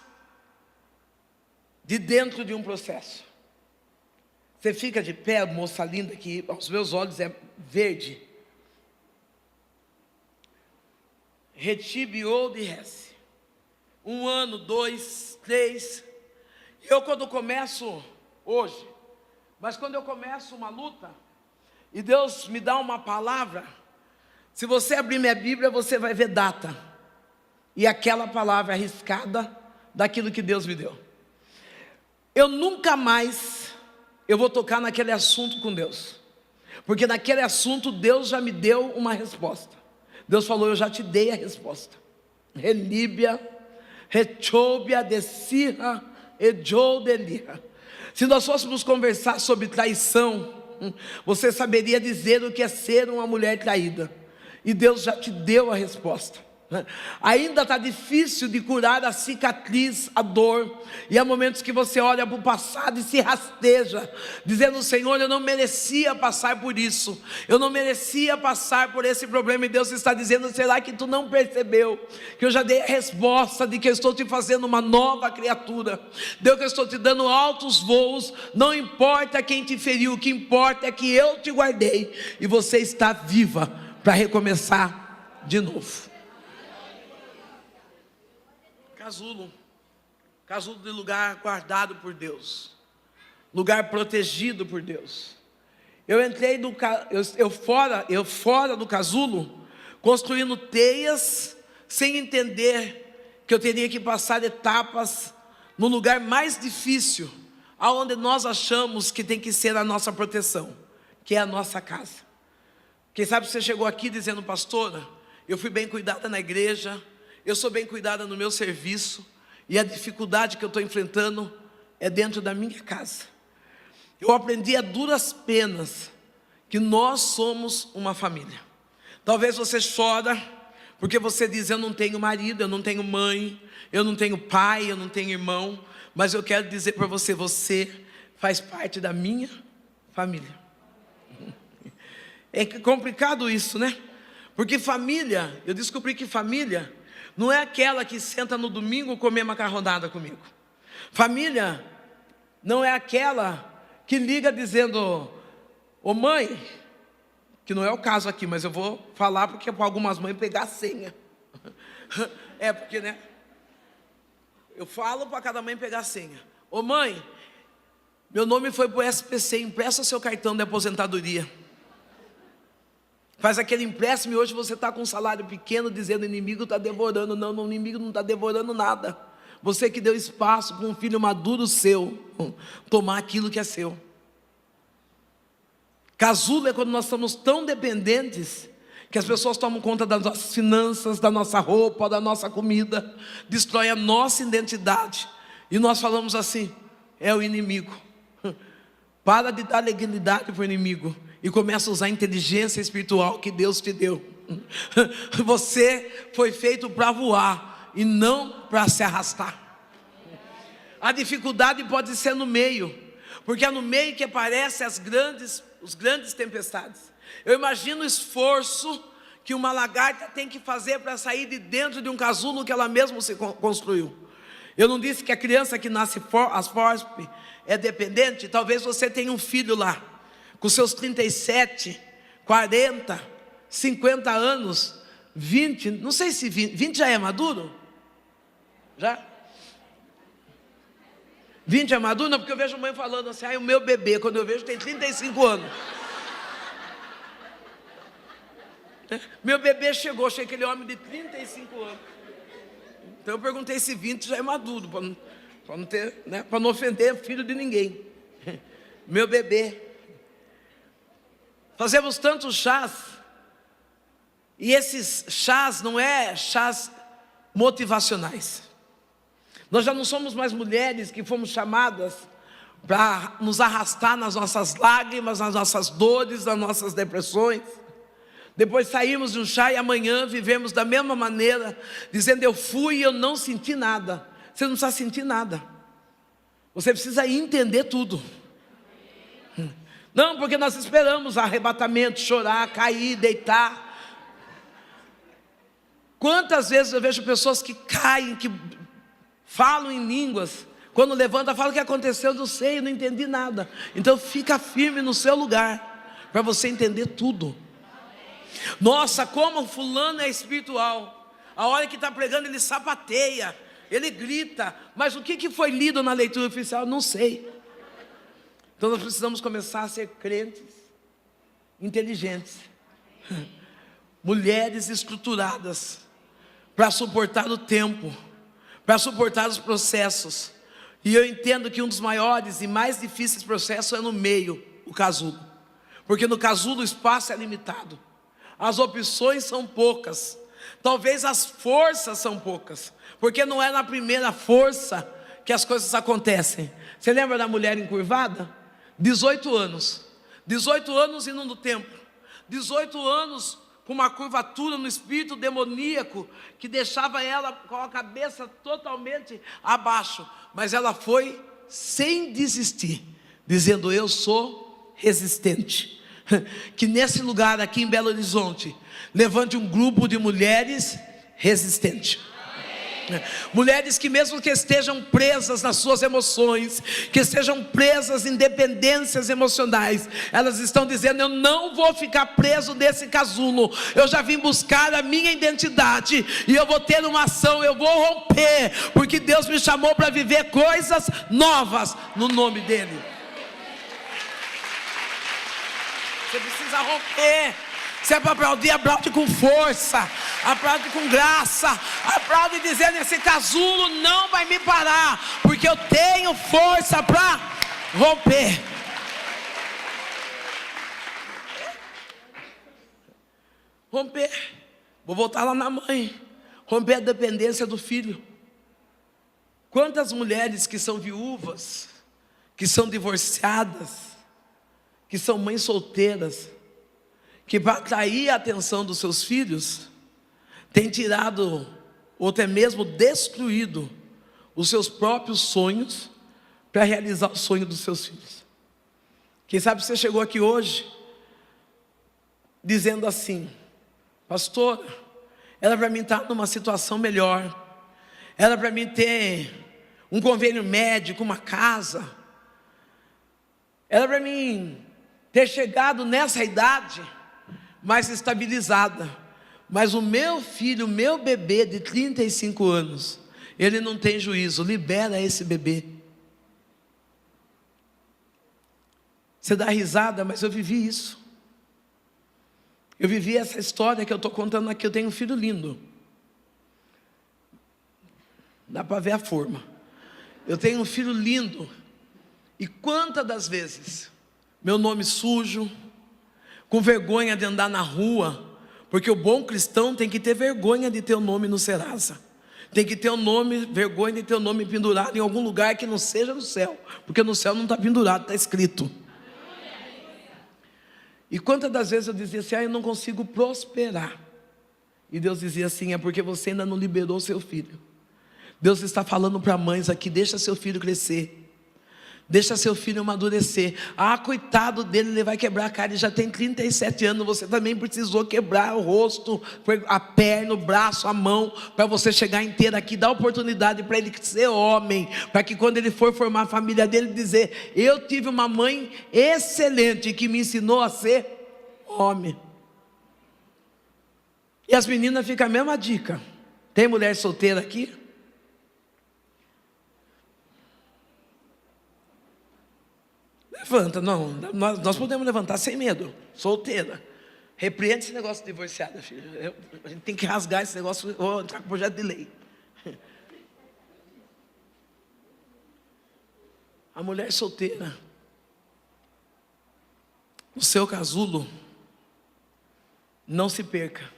de dentro de um processo. Você fica de pé, moça linda, que aos meus olhos é verde. Retibe ou de Hesse. 1 ano, 2, 3. E eu quando começo hoje, mas quando eu começo uma luta, e Deus me dá uma palavra, se você abrir minha Bíblia, você vai ver data. E aquela palavra arriscada daquilo que Deus me deu. Eu nunca mais eu vou tocar naquele assunto com Deus, porque naquele assunto Deus já me deu uma resposta. Deus falou, eu já te dei a resposta. Relíbia, Rechobia, Desirra, Ejodelirra. Se nós fôssemos conversar sobre traição, você saberia dizer o que é ser uma mulher traída. E Deus já te deu a resposta. Ainda está difícil de curar a cicatriz, a dor. E há momentos que você olha para o passado e se rasteja, dizendo, Senhor, eu não merecia passar por isso, eu não merecia passar por esse problema. E Deus está dizendo, será que tu não percebeu que eu já dei a resposta de que eu estou te fazendo uma nova criatura? Deus, que eu estou te dando altos voos. Não importa quem te feriu, o que importa é que eu te guardei, e você está viva para recomeçar de novo. Casulo de lugar guardado por Deus, lugar protegido por Deus. Eu entrei eu fora do casulo, construindo teias, sem entender que eu teria que passar etapas no lugar mais difícil, aonde nós achamos que tem que ser a nossa proteção, que é a nossa casa. Quem sabe você chegou aqui dizendo, pastora, eu fui bem cuidada na igreja, eu sou bem cuidada no meu serviço, e a dificuldade que eu estou enfrentando é dentro da minha casa. Eu aprendi a duras penas que nós somos uma família. Talvez você chora porque você diz, eu não tenho marido, eu não tenho mãe, eu não tenho pai, eu não tenho irmão. Mas eu quero dizer para você, você faz parte da minha família. É complicado isso, né? Porque família, eu descobri que família não é aquela que senta no domingo comer macarronada comigo. Família não é aquela que liga dizendo, ô mãe, que não é o caso aqui, mas eu vou falar porque é para algumas mães pegar a senha. É porque, né? Eu falo para cada mãe pegar a senha. Ô mãe, meu nome foi para o SPC, empresta seu cartão de aposentadoria. Faz aquele empréstimo e hoje você está com um salário pequeno, dizendo, o inimigo está devorando. Não, o inimigo não está devorando nada. Você que deu espaço para um filho maduro seu tomar aquilo que é seu. Casulo é quando nós estamos tão dependentes que as pessoas tomam conta das nossas finanças, da nossa roupa, da nossa comida, destrói a nossa identidade. E nós falamos assim, é o inimigo. Para de dar legalidade para o inimigo e começa a usar a inteligência espiritual que Deus te deu. Você foi feito para voar e não para se arrastar. A dificuldade pode ser no meio, porque é no meio que aparecem os grandes tempestades. Eu imagino o esforço que uma lagarta tem que fazer para sair de dentro de um casulo que ela mesma se construiu. Eu não disse que a criança que nasce as FOSP é dependente? Talvez você tenha um filho lá, com seus 37, 40, 50 anos, 20, não sei se 20 já é maduro? Já? 20 é maduro? Não, porque eu vejo a mãe falando assim, o meu bebê, quando eu vejo tem 35 anos. Meu bebê chegou, achei aquele homem de 35 anos. Então eu perguntei se 20 já é maduro, para não ter, né, para não ofender filho de ninguém. Meu bebê. Fazemos tantos chás, e esses chás não é chás motivacionais. Nós já não somos mais mulheres que fomos chamadas para nos arrastar nas nossas lágrimas, nas nossas dores, nas nossas depressões. Depois saímos de um chá e amanhã vivemos da mesma maneira, dizendo, eu fui e eu não senti nada. Você não precisa sentir nada. Você precisa entender tudo. Não, porque nós esperamos arrebatamento, chorar, cair, deitar. Quantas vezes eu vejo pessoas que caem, que falam em línguas, Quando levanta, fala o que aconteceu, não sei, não entendi nada. Então fica firme no seu lugar, para você entender tudo. Nossa, como fulano é espiritual. A hora que está pregando ele sapateia, ele grita. Mas o que foi lido na leitura oficial? Não sei. Então nós precisamos começar a ser crentes, inteligentes, mulheres estruturadas, para suportar o tempo, para suportar os processos. E eu entendo que um dos maiores e mais difíceis processos é no meio, o casulo. Porque no casulo o espaço é limitado, as opções são poucas, talvez as forças são poucas, porque não é na primeira força que as coisas acontecem. Você lembra da mulher encurvada? 18 anos indo no templo, 18 anos com uma curvatura no espírito demoníaco, que deixava ela com a cabeça totalmente abaixo, mas ela foi sem desistir, dizendo: eu sou resistente. Que nesse lugar aqui em Belo Horizonte, levante um grupo de mulheres resistentes. Mulheres que mesmo que estejam presas nas suas emoções, que estejam presas em dependências emocionais, elas estão dizendo: eu não vou ficar preso nesse casulo, eu já vim buscar a minha identidade, e eu vou ter uma ação, eu vou romper, porque Deus me chamou para viver coisas novas, no nome dEle. Você precisa romper. Se é para aplaudir, aplaude com força, aplaude com graça, aplaude dizendo: esse casulo não vai me parar, porque eu tenho força para romper. Romper, vou voltar lá na mãe, romper a dependência do filho. Quantas mulheres que são viúvas, que são divorciadas, que são mães solteiras, que para atrair a atenção dos seus filhos, tem tirado, ou até mesmo destruído, os seus próprios sonhos, para realizar o sonho dos seus filhos. Quem sabe você chegou aqui hoje, dizendo assim: pastor, era para mim estar numa situação melhor, era para mim ter um convênio médico, uma casa, era para mim ter chegado nessa idade mais estabilizada, mas o meu filho, o meu bebê de 35 anos, ele não tem juízo, libera esse bebê. Você dá risada, mas eu vivi isso. Eu vivi essa história que eu estou contando aqui. Eu tenho um filho lindo, dá para ver a forma. Eu tenho um filho lindo, e quantas das vezes meu nome sujo, com vergonha de andar na rua, porque o bom cristão tem que ter vergonha de ter o nome no Serasa, tem que ter o nome, vergonha de ter o nome pendurado em algum lugar que não seja no céu, porque no céu não está pendurado, está escrito. E quantas das vezes eu dizia assim: eu não consigo prosperar, e Deus dizia assim: é porque você ainda não liberou seu filho. Deus está falando para mães aqui: deixa seu filho crescer, deixa seu filho amadurecer. Ah, coitado dele, ele vai quebrar a cara, ele já tem 37 anos, você também precisou quebrar o rosto, a perna, o braço, a mão, para você chegar inteiro aqui. Dá oportunidade para ele ser homem, para que quando ele for formar a família dele, dizer: eu tive uma mãe excelente que me ensinou a ser homem. E as meninas ficam a mesma dica. Tem mulher solteira aqui? Levanta, não, nós podemos levantar sem medo, solteira. Repreende esse negócio de divorciada, filho. A gente tem que rasgar esse negócio, vou entrar com projeto de lei. A mulher solteira, o seu casulo, não se perca.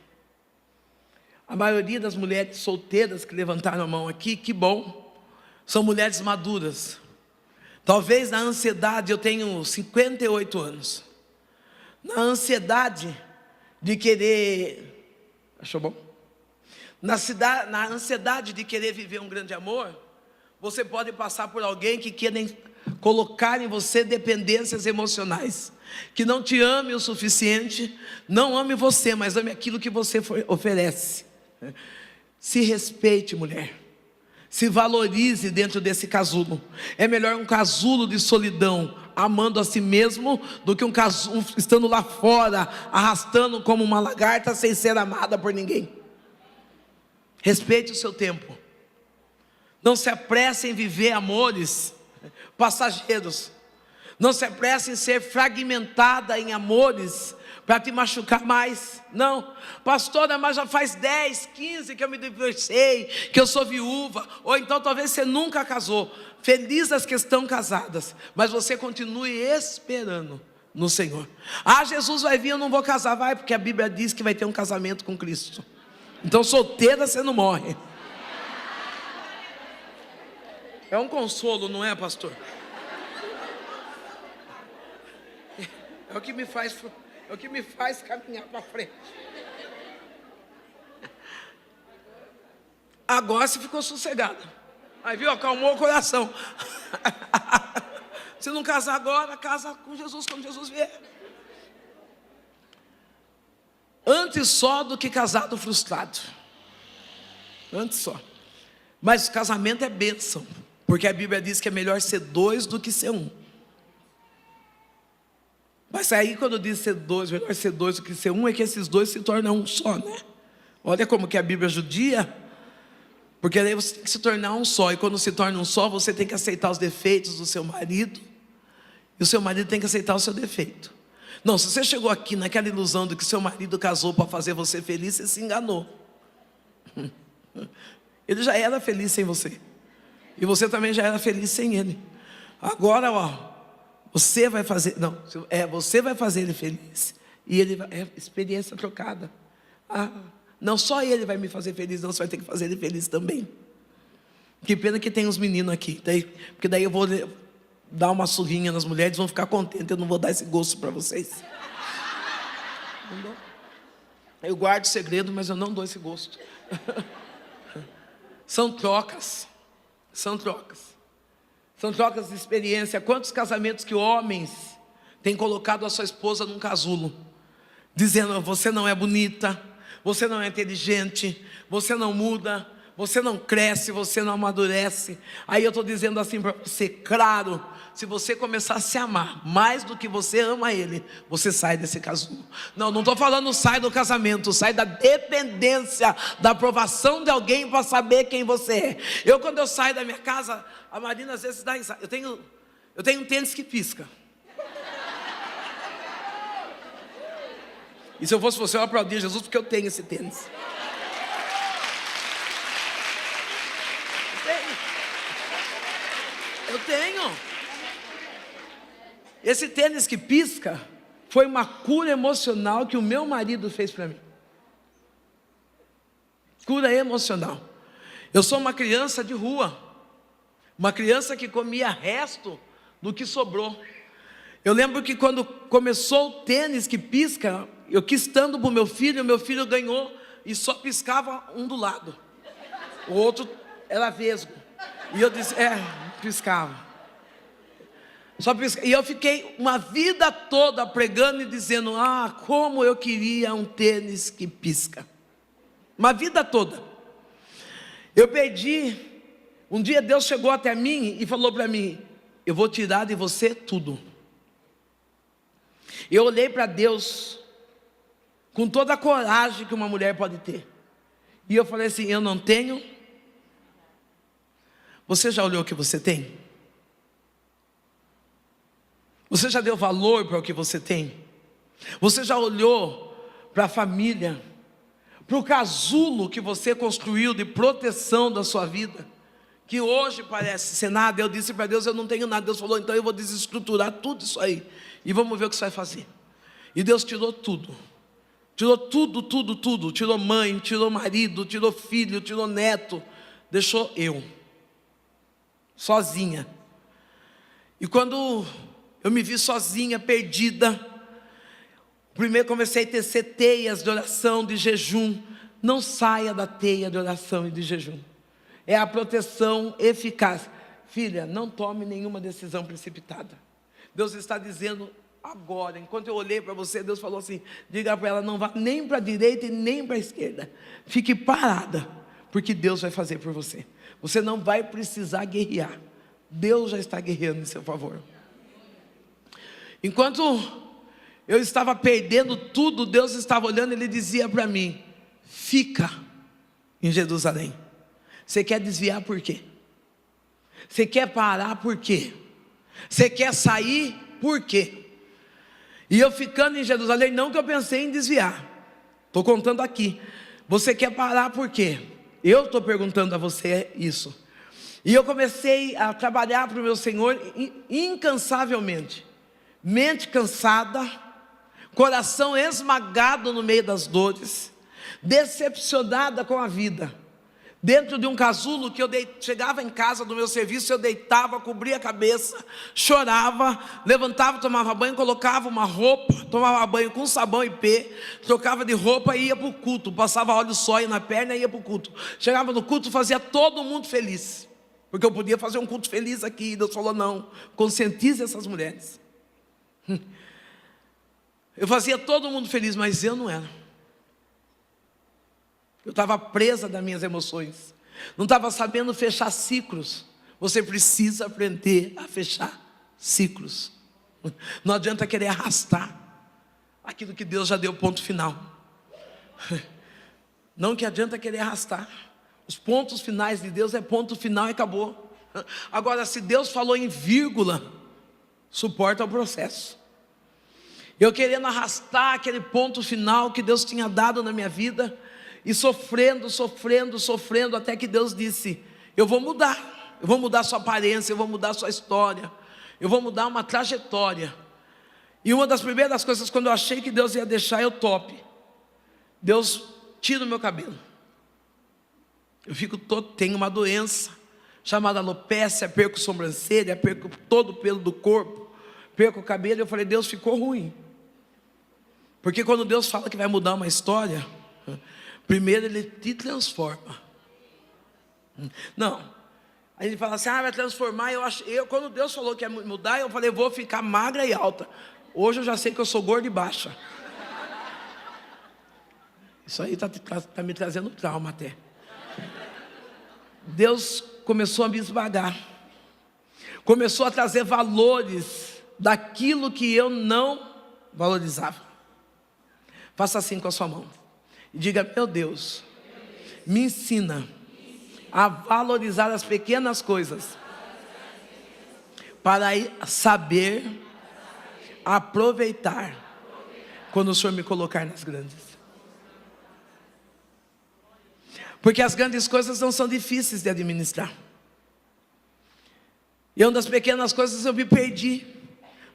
A maioria das mulheres solteiras que levantaram a mão aqui, que bom, são mulheres maduras. Talvez na ansiedade, eu tenho 58 anos, na ansiedade de querer, achou bom? Na ansiedade de querer viver um grande amor, você pode passar por alguém que querem colocar em você dependências emocionais, que não te ame o suficiente, não ame você, mas ame aquilo que você oferece. Se respeite, mulher. Se valorize dentro desse casulo. É melhor um casulo de solidão, amando a si mesmo, do que um casulo estando lá fora, arrastando como uma lagarta, sem ser amada por ninguém. Respeite o seu tempo. Não se apresse em viver amores passageiros. Não se apresse em ser fragmentada em amores para te machucar mais. Não, pastora, mas já faz 10, 15 que eu me divorciei, que eu sou viúva. Ou então talvez você nunca casou. Feliz as que estão casadas, mas você continue esperando no Senhor. Ah, Jesus vai vir, eu não vou casar. Vai, porque a Bíblia diz que vai ter um casamento com Cristo. Então solteira você não morre. É um consolo, não é, pastor? É o que me faz caminhar para frente. Agora você ficou sossegada. Aí viu, acalmou o coração. Se não casar agora, casa com Jesus quando Jesus vier. Antes só do que casado frustrado. Antes só. Mas o casamento é bênção, porque a Bíblia diz que é melhor ser 2 do que ser 1. Mas aí quando diz ser 2, melhor ser 2 do que ser 1, é que esses 2 se tornam um só, né? Olha como que a Bíblia judia. Porque aí você tem que se tornar um só. E quando se torna um só, você tem que aceitar os defeitos do seu marido. E o seu marido tem que aceitar o seu defeito. Não, se você chegou aqui naquela ilusão de que seu marido casou para fazer você feliz, você se enganou. Ele já era feliz sem você. E você também já era feliz sem ele. Agora, ó, você vai fazer, não, você vai fazer ele feliz. E ele vai, é experiência trocada. Ah, não só ele vai me fazer feliz, não, você vai ter que fazer ele feliz também. Que pena que tem uns meninos aqui, porque daí eu vou dar uma surrinha nas mulheres, vão ficar contentes, eu não vou dar esse gosto para vocês. Eu guardo segredo, mas eu não dou esse gosto. São trocas. São trocas. São trocas de experiência. Quantos casamentos que homens têm colocado a sua esposa num casulo, dizendo: você não é bonita, você não é inteligente, você não muda, você não cresce, você não amadurece. Aí eu estou dizendo assim para você: claro, se você começar a se amar mais do que você ama ele, você sai desse casulo. Não estou falando sai do casamento, sai da dependência, da aprovação de alguém para saber quem você é. Quando eu saio da minha casa, a Marina às vezes dá risada. Eu tenho um tênis que pisca. E se eu fosse você, eu aplaudia Jesus, porque eu tenho esse tênis. Eu tenho. Esse tênis que pisca foi uma cura emocional que o meu marido fez para mim. Cura emocional. Eu sou uma criança de rua, uma criança que comia resto do que sobrou. Eu lembro que quando começou o tênis que pisca, eu quis tanto para o meu filho ganhou e só piscava um do lado. O outro era vesgo. E eu disse, piscava. Só piscava. E eu fiquei uma vida toda pregando e dizendo: como eu queria um tênis que pisca. Uma vida toda. Eu perdi. Um dia Deus chegou até mim e falou para mim: eu vou tirar de você tudo. Eu olhei para Deus com toda a coragem que uma mulher pode ter. E eu falei assim: eu não tenho. Você já olhou o que você tem? Você já deu valor para o que você tem? Você já olhou para a família, para o casulo que você construiu de proteção da sua vida, que hoje parece ser nada? Eu disse para Deus: eu não tenho nada. Deus falou: então eu vou desestruturar tudo isso aí e vamos ver o que você vai fazer. E Deus tirou tudo. Tirou tudo. Tirou mãe, tirou marido, tirou filho, tirou neto. Deixou eu sozinha. E quando eu me vi sozinha, perdida, primeiro comecei a tecer teias de oração, de jejum. Não saia da teia de oração e de jejum. É a proteção eficaz. Filha, não tome nenhuma decisão precipitada. Deus está dizendo agora, enquanto eu olhei para você, Deus falou assim: diga para ela, não vá nem para a direita e nem para a esquerda. Fique parada, porque Deus vai fazer por você. Você não vai precisar guerrear. Deus já está guerreando em seu favor. Enquanto eu estava perdendo tudo, Deus estava olhando e Ele dizia para mim: fica em Jerusalém. Você quer desviar por quê? Você quer parar por quê? Você quer sair por quê? E eu ficando em Jerusalém, não que eu pensei em desviar, estou contando aqui. Você quer parar por quê? Eu estou perguntando a você isso. E eu comecei a trabalhar para o meu Senhor incansavelmente. Mente cansada, coração esmagado no meio das dores, decepcionada com a vida. Dentro de um casulo que chegava em casa do meu serviço, eu deitava, cobria a cabeça, chorava, levantava, tomava banho, colocava uma roupa, tomava banho com sabão e pê, trocava de roupa e ia para o culto, passava óleo sóia na perna e ia para o culto. Chegava no culto, fazia todo mundo feliz, porque eu podia fazer um culto feliz aqui, e Deus falou: não, conscientize essas mulheres. Eu fazia todo mundo feliz, mas eu não era. Eu estava presa das minhas emoções, não estava sabendo fechar ciclos. Você precisa aprender a fechar ciclos. Não adianta querer arrastar aquilo que Deus já deu ponto final. Não que adianta querer arrastar. Os pontos finais de Deus é ponto final e acabou. Agora, se Deus falou em vírgula, suporta o processo. Eu querendo arrastar aquele ponto final que Deus tinha dado na minha vida, e sofrendo, até que Deus disse: eu vou mudar sua aparência, eu vou mudar sua história, eu vou mudar uma trajetória. E uma das primeiras coisas, quando eu achei que Deus ia deixar eu top, Deus tira o meu cabelo. Eu fico tenho uma doença chamada alopécia, perco sobrancelha, perco todo o pelo do corpo, perco o cabelo. Eu falei: Deus, ficou ruim. Porque quando Deus fala que vai mudar uma história, primeiro Ele te transforma. Não, aí Ele fala assim: vai transformar. Quando Deus falou que ia mudar, eu falei: vou ficar magra e alta. Hoje eu já sei que eu sou gorda e baixa. Isso aí está me trazendo trauma até. Deus começou a me esmagar, começou a trazer valores daquilo que eu não valorizava. Faça assim com a sua mão e diga: meu Deus, me ensina a valorizar as pequenas coisas, para saber aproveitar quando o Senhor me colocar nas grandes. Porque as grandes coisas não são difíceis de administrar. E das pequenas coisas eu me perdi.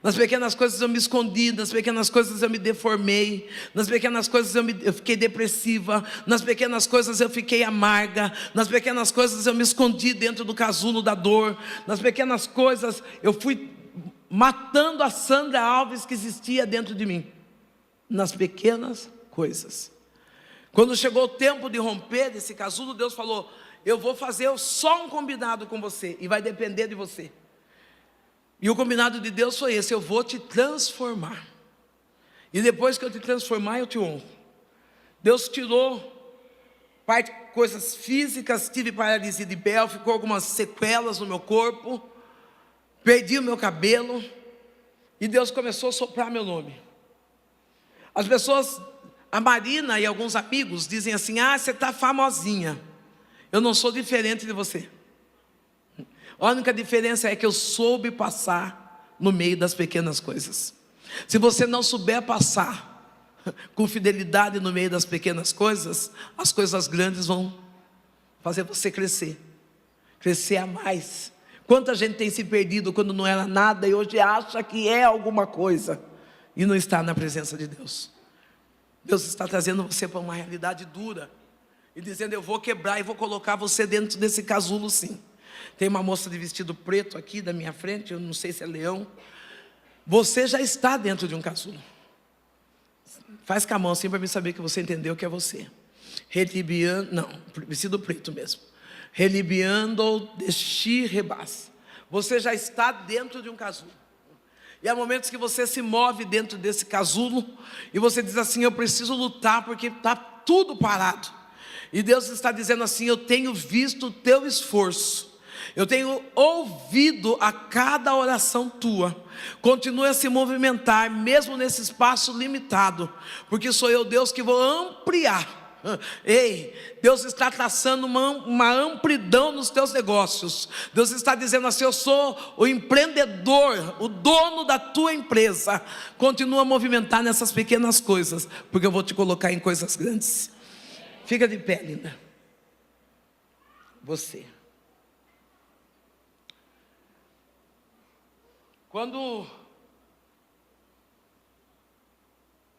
Nas pequenas coisas eu me escondi, nas pequenas coisas eu me deformei, nas pequenas coisas eu fiquei depressiva, nas pequenas coisas eu fiquei amarga, nas pequenas coisas eu me escondi dentro do casulo da dor, nas pequenas coisas eu fui matando a Sandra Alves que existia dentro de mim, nas pequenas coisas. Quando chegou o tempo de romper desse casulo, Deus falou: eu vou fazer só um combinado com você, e vai depender de você. E o combinado de Deus foi esse: eu vou te transformar, e depois que eu te transformar, eu te honro. Deus tirou coisas físicas, tive paralisia de Bell, ficou algumas sequelas no meu corpo, perdi o meu cabelo, e Deus começou a soprar meu nome. As pessoas, a Marina e alguns amigos dizem assim: você está famosinha. Eu não sou diferente de você. A única diferença é que eu soube passar no meio das pequenas coisas. Se você não souber passar com fidelidade no meio das pequenas coisas, as coisas grandes vão fazer você crescer a mais. Quanta gente tem se perdido quando não era nada e hoje acha que é alguma coisa e não está na presença de Deus. Deus está trazendo você para uma realidade dura e dizendo: eu vou quebrar e vou colocar você dentro desse casulo, sim. Tem uma moça de vestido preto aqui da minha frente, eu não sei se é leão. Você já está dentro de um casulo. Faz com a mão assim para mim saber que você entendeu que é você. Vestido preto mesmo. Relibiando desti rebas. Você já está dentro de um casulo. E há momentos que você se move dentro desse casulo e você diz assim: eu preciso lutar porque está tudo parado. E Deus está dizendo assim: eu tenho visto o teu esforço, eu tenho ouvido a cada oração tua. Continue a se movimentar, mesmo nesse espaço limitado, porque sou eu, Deus, que vou ampliar. Ei, Deus está traçando uma amplidão nos teus negócios. Deus está dizendo assim: eu sou o empreendedor, o dono da tua empresa. Continua a movimentar nessas pequenas coisas, porque eu vou te colocar em coisas grandes. Fica de pé, linda. Você. Quando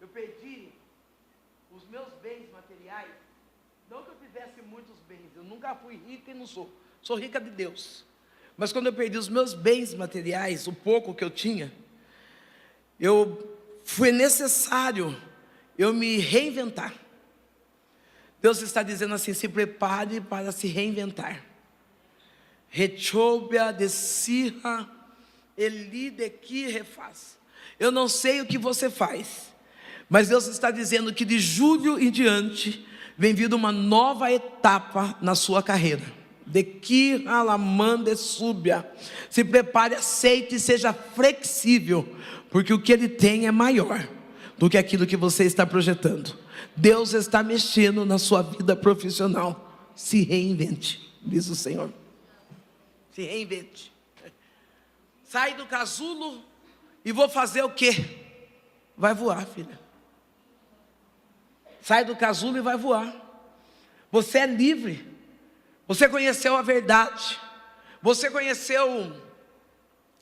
eu perdi os meus bens materiais, não que eu tivesse muitos bens, eu nunca fui rica e não sou rica de Deus. Mas quando eu perdi os meus bens materiais, o pouco que eu tinha, foi necessário eu me reinventar. Deus está dizendo assim: se prepare para se reinventar. Rechobia de Sirra, Eli de que refaz. Eu não sei o que você faz, mas Deus está dizendo que de julho em diante vem vindo uma nova etapa na sua carreira. De que alamande súbia. Se prepare, aceite e seja flexível, porque o que Ele tem é maior do que aquilo que você está projetando. Deus está mexendo na sua vida profissional. Se reinvente, diz o Senhor. Se reinvente. Sai do casulo e vou fazer o quê? Vai voar, filha. Sai do casulo e vai voar. Você é livre. Você conheceu a verdade. Você conheceu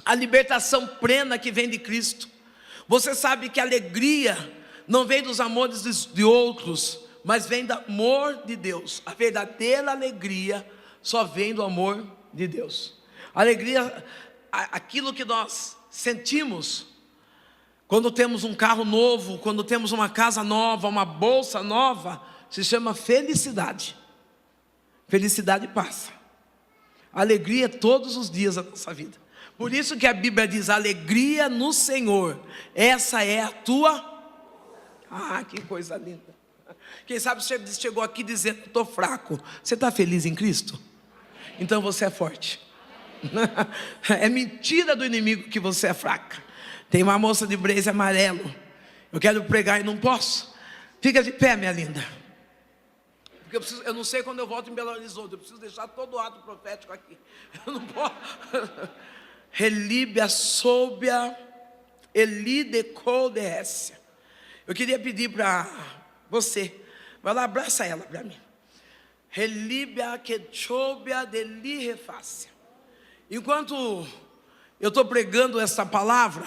a libertação plena que vem de Cristo. Você sabe que a alegria não vem dos amores de outros, mas vem do amor de Deus. A verdadeira alegria só vem do amor de Deus. Alegria, aquilo que nós sentimos quando temos um carro novo, quando temos uma casa nova, uma bolsa nova, se chama felicidade. Felicidade passa. Alegria é todos os dias da nossa vida. Por isso que a Bíblia diz: alegria no Senhor, essa é a tua. Ah, que coisa linda. Quem sabe você chegou aqui dizendo: estou fraco. Você está feliz em Cristo? Então você é forte. É mentira do inimigo que você é fraca. Tem uma moça de blazer amarelo. Eu quero pregar e não posso. Fica de pé, minha linda. Porque eu não sei quando eu volto em Belo Horizonte. Eu preciso deixar todo o ato profético aqui. Eu não posso. Relíbia soubia Eli de Coldécia. Eu queria pedir para você, vai lá, abraça ela para mim. Relíbia quechobia deli refácia. Enquanto eu estou pregando essa palavra,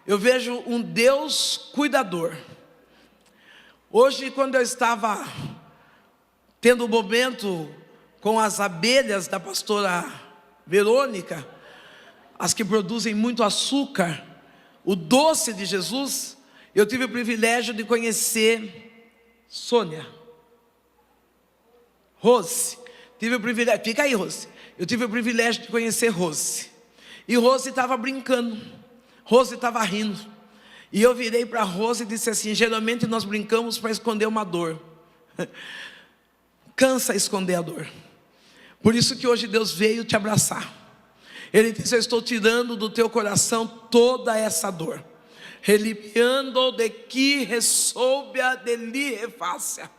eu vejo um Deus cuidador. Hoje, quando eu estava tendo um momento com as abelhas da pastora Verônica, as que produzem muito açúcar, o doce de Jesus, eu tive o privilégio de conhecer Sônia, Rose. Tive o privilégio, fica aí, Rose. Eu tive o privilégio de conhecer Rose. E Rose estava brincando, Rose estava rindo. E eu virei para Rose e disse assim: geralmente nós brincamos para esconder uma dor. Cansa esconder a dor. Por isso que hoje Deus veio te abraçar. Ele disse: eu estou tirando do teu coração toda essa dor. Relibiando de que ressoubia deli refácia.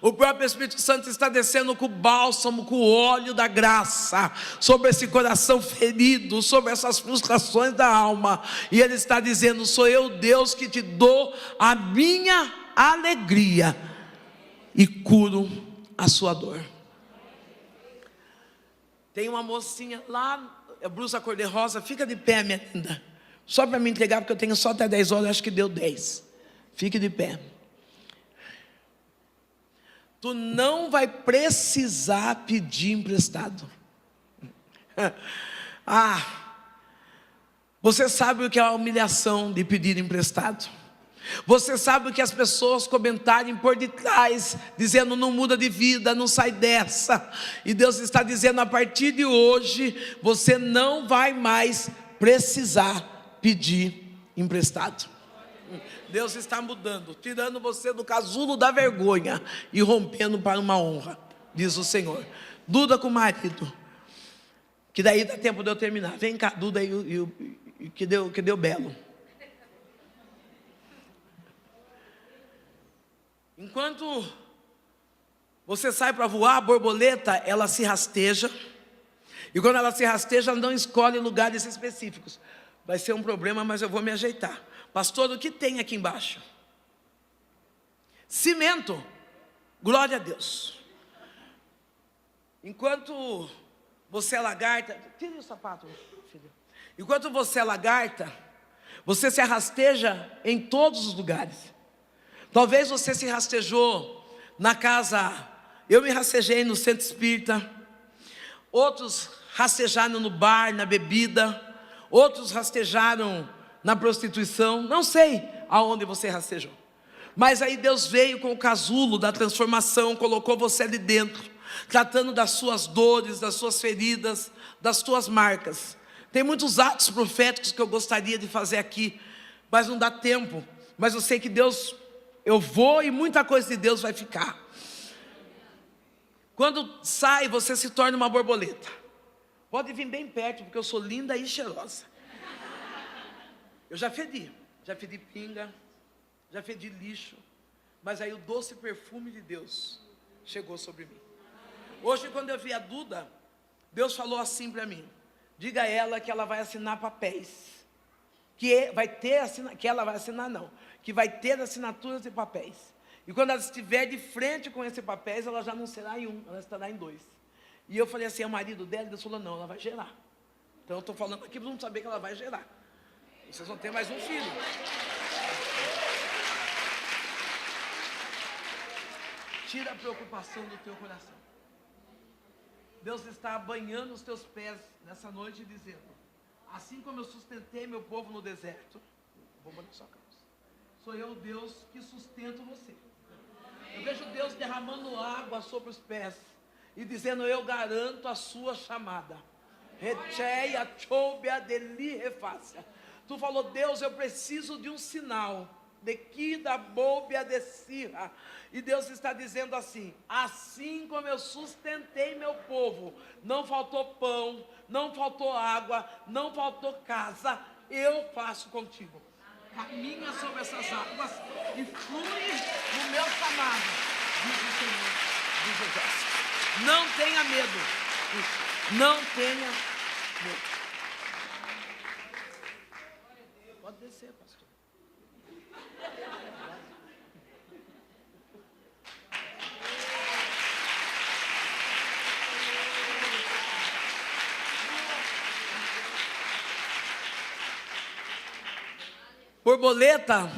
O próprio Espírito Santo está descendo com o bálsamo, com o óleo da graça sobre esse coração ferido, sobre essas frustrações da alma. E Ele está dizendo: sou eu, Deus, que te dou a minha alegria e curo a sua dor. Tem uma mocinha lá, blusa cor-de-rosa. Fica de pé, minha linda. Só para me entregar, porque eu tenho só até 10 horas, acho que deu 10. Fique de pé. Tu não vai precisar pedir emprestado. Você sabe o que é a humilhação de pedir emprestado. Você sabe o que as pessoas comentarem por detrás, dizendo: não muda de vida, não sai dessa. E Deus está dizendo: a partir de hoje, você não vai mais precisar pedir emprestado. Deus está mudando, tirando você do casulo da vergonha e rompendo para uma honra. diz o Senhor. Duda com o marido, que daí dá tempo de eu terminar. Vem cá, Duda, que deu belo. Enquanto você sai para voar, a borboleta, ela se rasteja. E quando ela se rasteja, ela não escolhe lugares específicos. Vai ser um problema, mas eu vou me ajeitar. Pastor, o que tem aqui embaixo? Cimento. Glória a Deus. Enquanto você é lagarta... Tire o sapato, filho. Enquanto você é lagarta, você se rasteja em todos os lugares. Talvez você se rastejou na casa... Eu me rastejei no centro espírita. Outros rastejaram no bar, na bebida. Outros rastejaram na prostituição. Não sei aonde você rastejou. Mas aí Deus veio com o casulo da transformação, colocou você ali dentro, tratando das suas dores, das suas feridas, das suas marcas. Tem muitos atos proféticos que eu gostaria de fazer aqui, mas não dá tempo. Mas eu sei que Deus, eu vou e muita coisa de Deus vai ficar. Quando sai, você se torna uma borboleta. Pode vir bem perto, porque eu sou linda e cheirosa. Eu já fedi pinga, já fedi lixo, mas aí o doce perfume de Deus chegou sobre mim. Hoje, quando eu vi a Duda, Deus falou assim para mim: diga a ela que ela vai assinar papéis, que vai ter assinaturas de papéis. E quando ela estiver de frente com esse papéis, ela já não será em um, ela estará em dois. E eu falei assim, é o marido dela? Deus falou, não, ela vai gerar. Então eu estou falando aqui para não saber que ela vai gerar. Vocês vão ter mais um filho. Tira a preocupação do teu coração. Deus está banhando os teus pés nessa noite, dizendo: assim como eu sustentei meu povo no deserto, vou botar sua calça, sou eu, Deus, que sustento você. Eu vejo Deus derramando água sobre os pés e dizendo: eu garanto a sua chamada. Tu falou, Deus, eu preciso de um sinal. E Deus está dizendo assim: assim como eu sustentei meu povo, não faltou pão, não faltou água, não faltou casa, eu faço contigo. Caminha sobre essas águas e flui no meu chamado, diz o Senhor dos Exércitos. Não tenha medo, não tenha medo. Pode descer, pastor. Borboleta,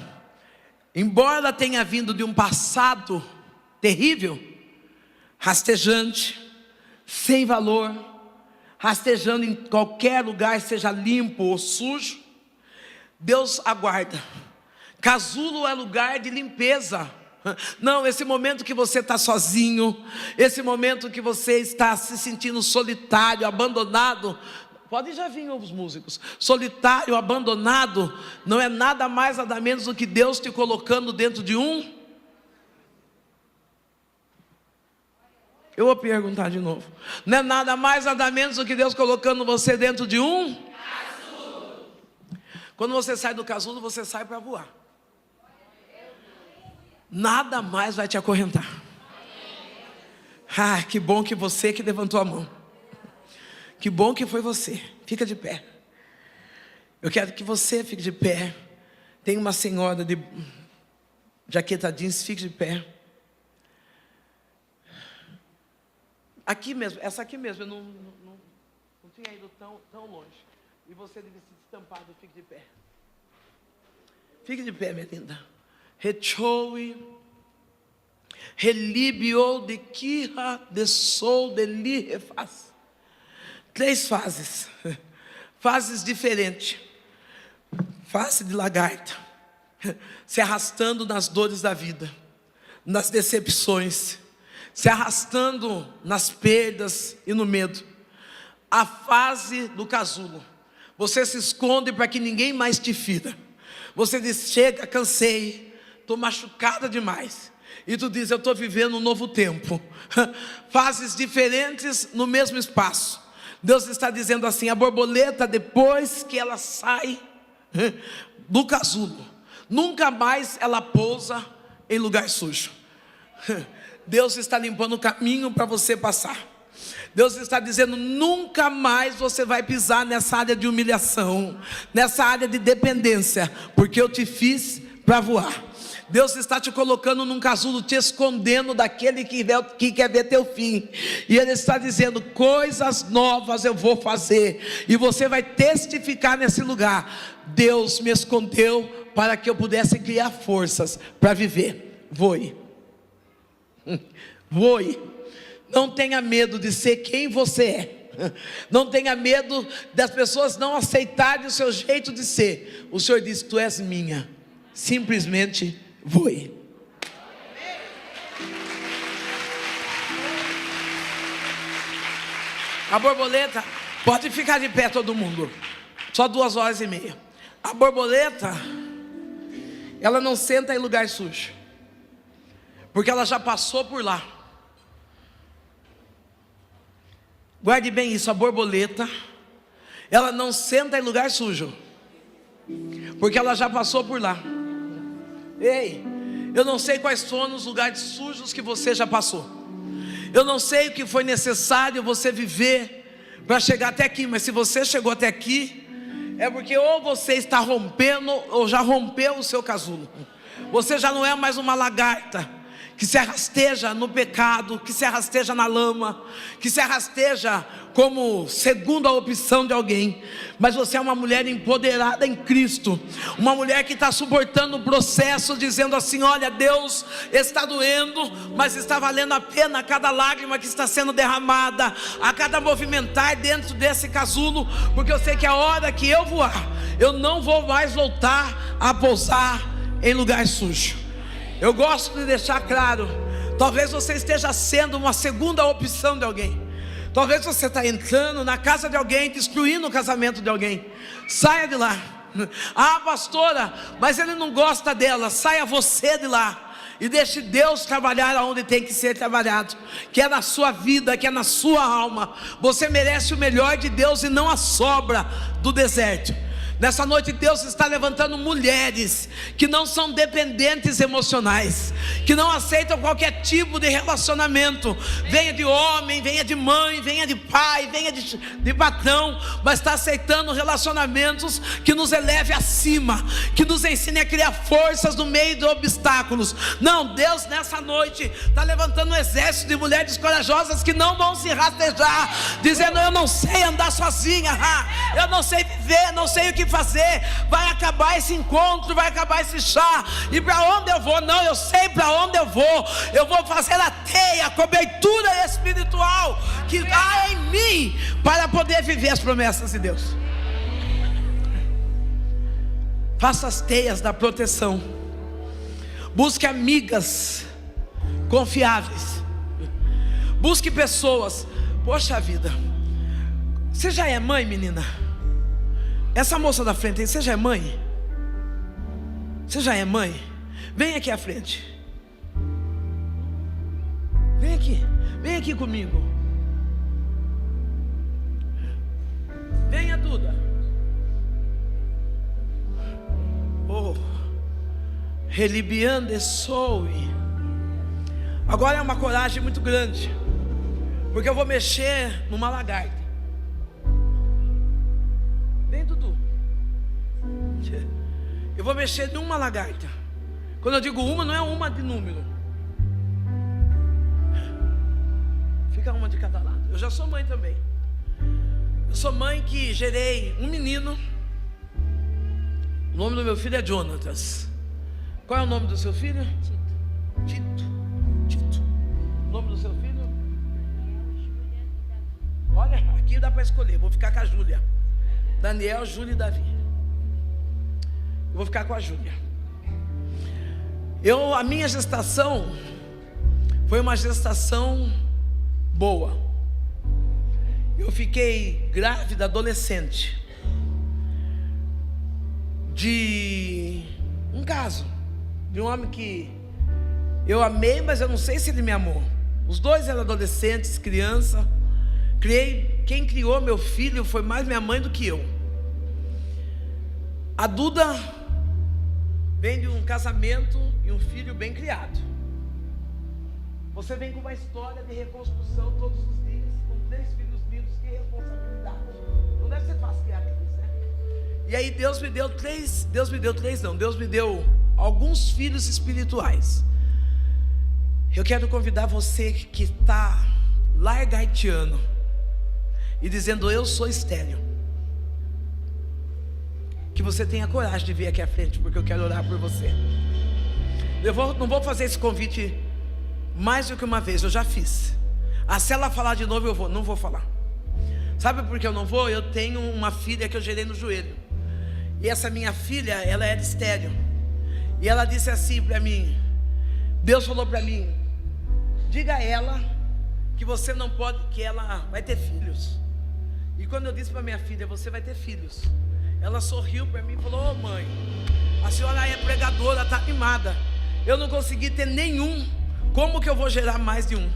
embora ela tenha vindo de um passado terrível, rastejante, sem valor, rastejando em qualquer lugar, seja limpo ou sujo, Deus aguarda. Casulo é lugar de limpeza. Não, esse momento que você está sozinho, esse momento que você está se sentindo solitário, abandonado, pode já vir os músicos. Solitário, abandonado, não é nada mais, nada menos do que Deus te colocando dentro de um... Eu vou perguntar de novo. Não é nada mais, nada menos do que Deus colocando você dentro de um... casulo. Quando você sai do casulo, você sai para voar. Nada mais vai te acorrentar. Ah, que bom que você que levantou a mão. Que bom que foi você. Fica de pé. Eu quero que você fique de pé. Tem uma senhora de jaqueta jeans, fique de pé. Aqui mesmo, essa aqui mesmo, eu não tinha ido tão longe. E você deve se estampado, fique de pé. Fique de pé, minha linda. Rechoe, relibio de kira de sol de li refaz. 3 fases, fases diferentes. Fase de lagarta, se arrastando nas dores da vida, nas decepções, se arrastando nas perdas e no medo. A fase do casulo, você se esconde para que ninguém mais te fira. Você diz, chega, cansei, estou machucada demais. e tu diz: eu estou vivendo um novo tempo, fases diferentes no mesmo espaço. Deus está dizendo assim: a borboleta, depois que ela sai do casulo, nunca mais ela pousa em lugar sujo. Deus está limpando o caminho para você passar. Deus está dizendo: nunca mais você vai pisar nessa área de humilhação, nessa área de dependência, porque eu te fiz para voar. Deus está te colocando num casulo, te escondendo daquele que quer ver teu fim. E Ele está dizendo: coisas novas eu vou fazer, e você vai testificar nesse lugar. Deus me escondeu para que eu pudesse criar forças para viver. Voe. Voe. Não tenha medo de ser quem você é. Não tenha medo das pessoas não aceitarem o seu jeito de ser. O Senhor diz: tu és minha. Simplesmente voe. A borboleta, pode ficar de pé todo mundo, só 2h30. A borboleta, ela não senta em lugar sujo, porque ela já passou por lá. Guarde bem isso: a borboleta, ela não senta em lugar sujo, porque ela já passou por lá. Ei, eu não sei quais foram os lugares sujos que você já passou. Eu não sei o que foi necessário você viver para chegar até aqui, mas se você chegou até aqui, é porque ou você está rompendo, ou já rompeu o seu casulo. Você já não é mais uma lagarta que se arrasteja no pecado, que se arrasteja na lama, que se arrasteja como segunda opção de alguém. Mas você é uma mulher empoderada em Cristo, uma mulher que está suportando o processo, dizendo assim: olha, Deus, está doendo, mas está valendo a pena a cada lágrima que está sendo derramada, a cada movimentar dentro desse casulo, porque eu sei que a hora que eu voar, eu não vou mais voltar a pousar em lugar sujo. Eu gosto de deixar claro: talvez você esteja sendo uma segunda opção de alguém. Talvez você está entrando na casa de alguém, destruindo o casamento de alguém. Saia de lá. Ah, pastora, mas ele não gosta dela. Saia você de lá e deixe Deus trabalhar aonde tem que ser trabalhado, que é na sua vida, que é na sua alma. Você merece o melhor de Deus e não a sobra do deserto. Nessa noite Deus está levantando mulheres que não são dependentes emocionais, que não aceitam qualquer tipo de relacionamento, venha de homem, venha de mãe, venha de pai, venha de patrão, mas está aceitando relacionamentos que nos eleve acima, que nos ensine a criar forças no meio de obstáculos. Não, Deus nessa noite está levantando um exército de mulheres corajosas que não vão se rastejar, dizendo: eu não sei andar sozinha, eu não sei viver, não sei o que fazer, vai acabar esse encontro, vai acabar esse chá, e para onde eu vou? Não, eu sei para onde eu vou fazer a teia, a cobertura espiritual que há em mim, para poder viver as promessas de Deus. Faça as teias da proteção, busque amigas confiáveis, busque pessoas. Poxa vida, você já é mãe, menina? Essa moça da frente aí, você já é mãe? Você já é mãe? Vem aqui à frente. Vem aqui comigo. Venha, Duda. Oh, relibiande soe. Agora é uma coragem muito grande, porque eu vou mexer numa lagarta. Vem, Dudu. Eu vou mexer numa lagarta. Quando eu digo uma, não é uma de número. Fica uma de cada lado. Eu já sou mãe também. Eu sou mãe que gerei um menino. O nome do meu filho é Jonatas. Qual é o nome do seu filho? Tito. O nome do seu filho? Olha, aqui dá para escolher. Vou ficar com a Júlia. Daniel, Júlia e Davi. Eu vou ficar com a Júlia. A minha gestação foi uma gestação boa. Eu fiquei grávida adolescente de um caso de um homem que Eu amei, mas eu não sei se ele me amou. Os dois eram adolescentes, criança. Quem criou meu filho foi mais minha mãe do que eu. A Duda vem de um casamento e um filho bem criado. Você vem com uma história de reconstrução todos os dias, com 3 filhos lindos, que responsabilidade. Não deve ser fácil criar eles, né? E aí Deus me deu alguns filhos espirituais. Eu quero convidar você que está largaiteano e dizendo eu sou estéril, que você tenha coragem de vir aqui à frente, porque eu quero orar por você. Não vou fazer esse convite mais do que uma vez, eu já fiz. Se ela falar de novo, não vou falar. Sabe por que eu não vou? Eu tenho uma filha que eu gerei no joelho. E essa minha filha, ela era estéril. E ela disse assim para mim, Deus falou para mim, diga a ela que você não pode, que ela vai ter filhos. E quando eu disse para minha filha, você vai ter filhos, ela sorriu para mim e falou, mãe, a senhora é pregadora, está animada. Eu não consegui ter nenhum, como que eu vou gerar mais de um?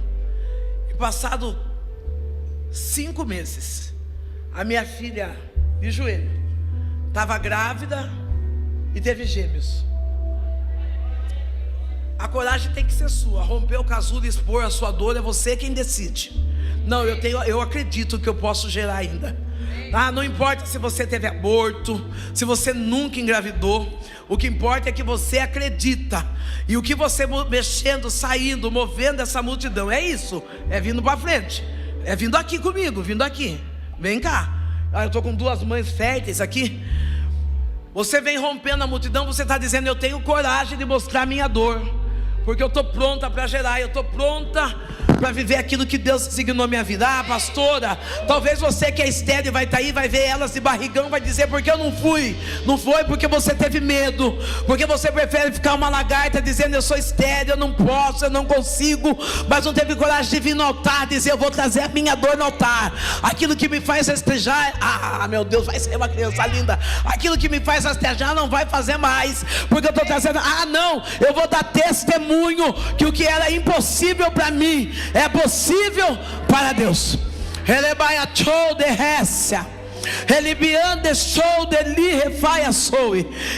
E passado 5 meses, a minha filha de joelho estava grávida e teve gêmeos. A coragem tem que ser sua. Romper o casulo e expor a sua dor é você quem decide. Não, eu acredito que eu posso gerar ainda. Não importa se você teve aborto, se você nunca engravidou. O que importa é que você acredita. E o que você mexendo, saindo, movendo essa multidão, é isso. É vindo para frente. É vindo aqui comigo, vindo aqui. Vem cá. Eu estou com 2 mães férteis aqui. Você vem rompendo a multidão, você está dizendo, eu tenho coragem de mostrar a minha dor, porque eu estou pronta para gerar, eu estou pronta para viver aquilo que Deus designou minha vida. Pastora, talvez você que é estéril vai estar aí, vai ver elas de barrigão, vai dizer, porque eu não fui? Não foi porque você teve medo, porque você prefere ficar uma lagarta dizendo, eu sou estéril, eu não posso, eu não consigo, mas não teve coragem de vir no altar, dizer, eu vou trazer a minha dor no altar. Aquilo que me faz rastejar, meu Deus, vai ser uma criança linda. Aquilo que me faz rastejar não vai fazer mais, porque eu estou trazendo, não, eu vou dar testemunho que o que era impossível para mim é possível para Deus.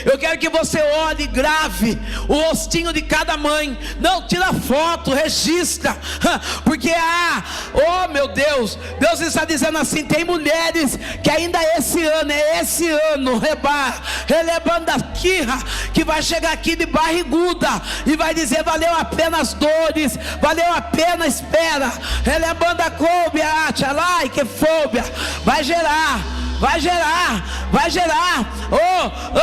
Eu quero que você olhe e grave o rostinho de cada mãe. Não, tira foto, registra. Porque oh meu Deus, Deus está dizendo assim, tem mulheres que ainda esse ano que vai chegar aqui de barriguda e vai dizer, valeu a pena as dores, valeu a pena a espera. Vai gerar.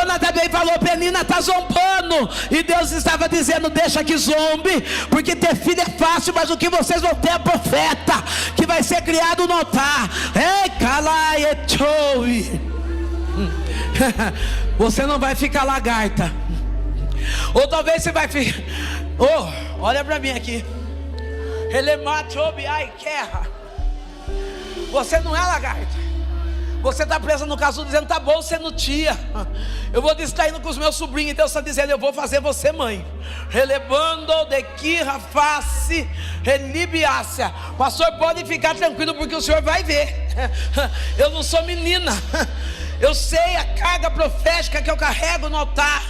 Ana também falou, Penina está zombando, e Deus estava dizendo, deixa que zombe, porque ter filho é fácil, mas o que vocês vão ter é profeta, que vai ser criado no altar. Você não vai ficar lagarta, ou talvez você vai ficar, olha para mim aqui, você não é lagarta. Você está presa no casulo dizendo, tá bom sendo tia, eu vou distraindo com os meus sobrinhos, e Deus está dizendo, eu vou fazer você mãe. Pastor, pode ficar tranquilo, porque o senhor vai ver. Eu não sou menina, eu sei a carga profética que eu carrego no altar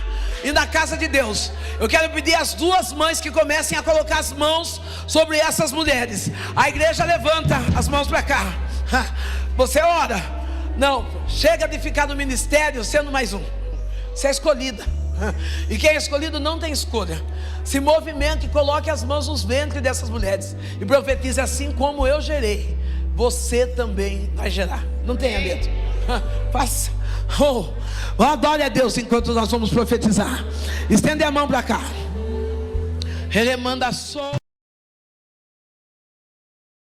e na casa de Deus. Eu quero pedir às 2 mães que comecem a colocar as mãos sobre essas mulheres. A igreja levanta as mãos para cá. Você ora. Não, chega de ficar no ministério sendo mais um. Você é escolhida. E quem é escolhido não tem escolha. Se movimente e coloque as mãos nos ventres dessas mulheres e profetize, assim como eu gerei, você também vai gerar. Não tenha medo. Faça. Adore a Deus enquanto nós vamos profetizar. Estende a mão para cá. Ele manda só.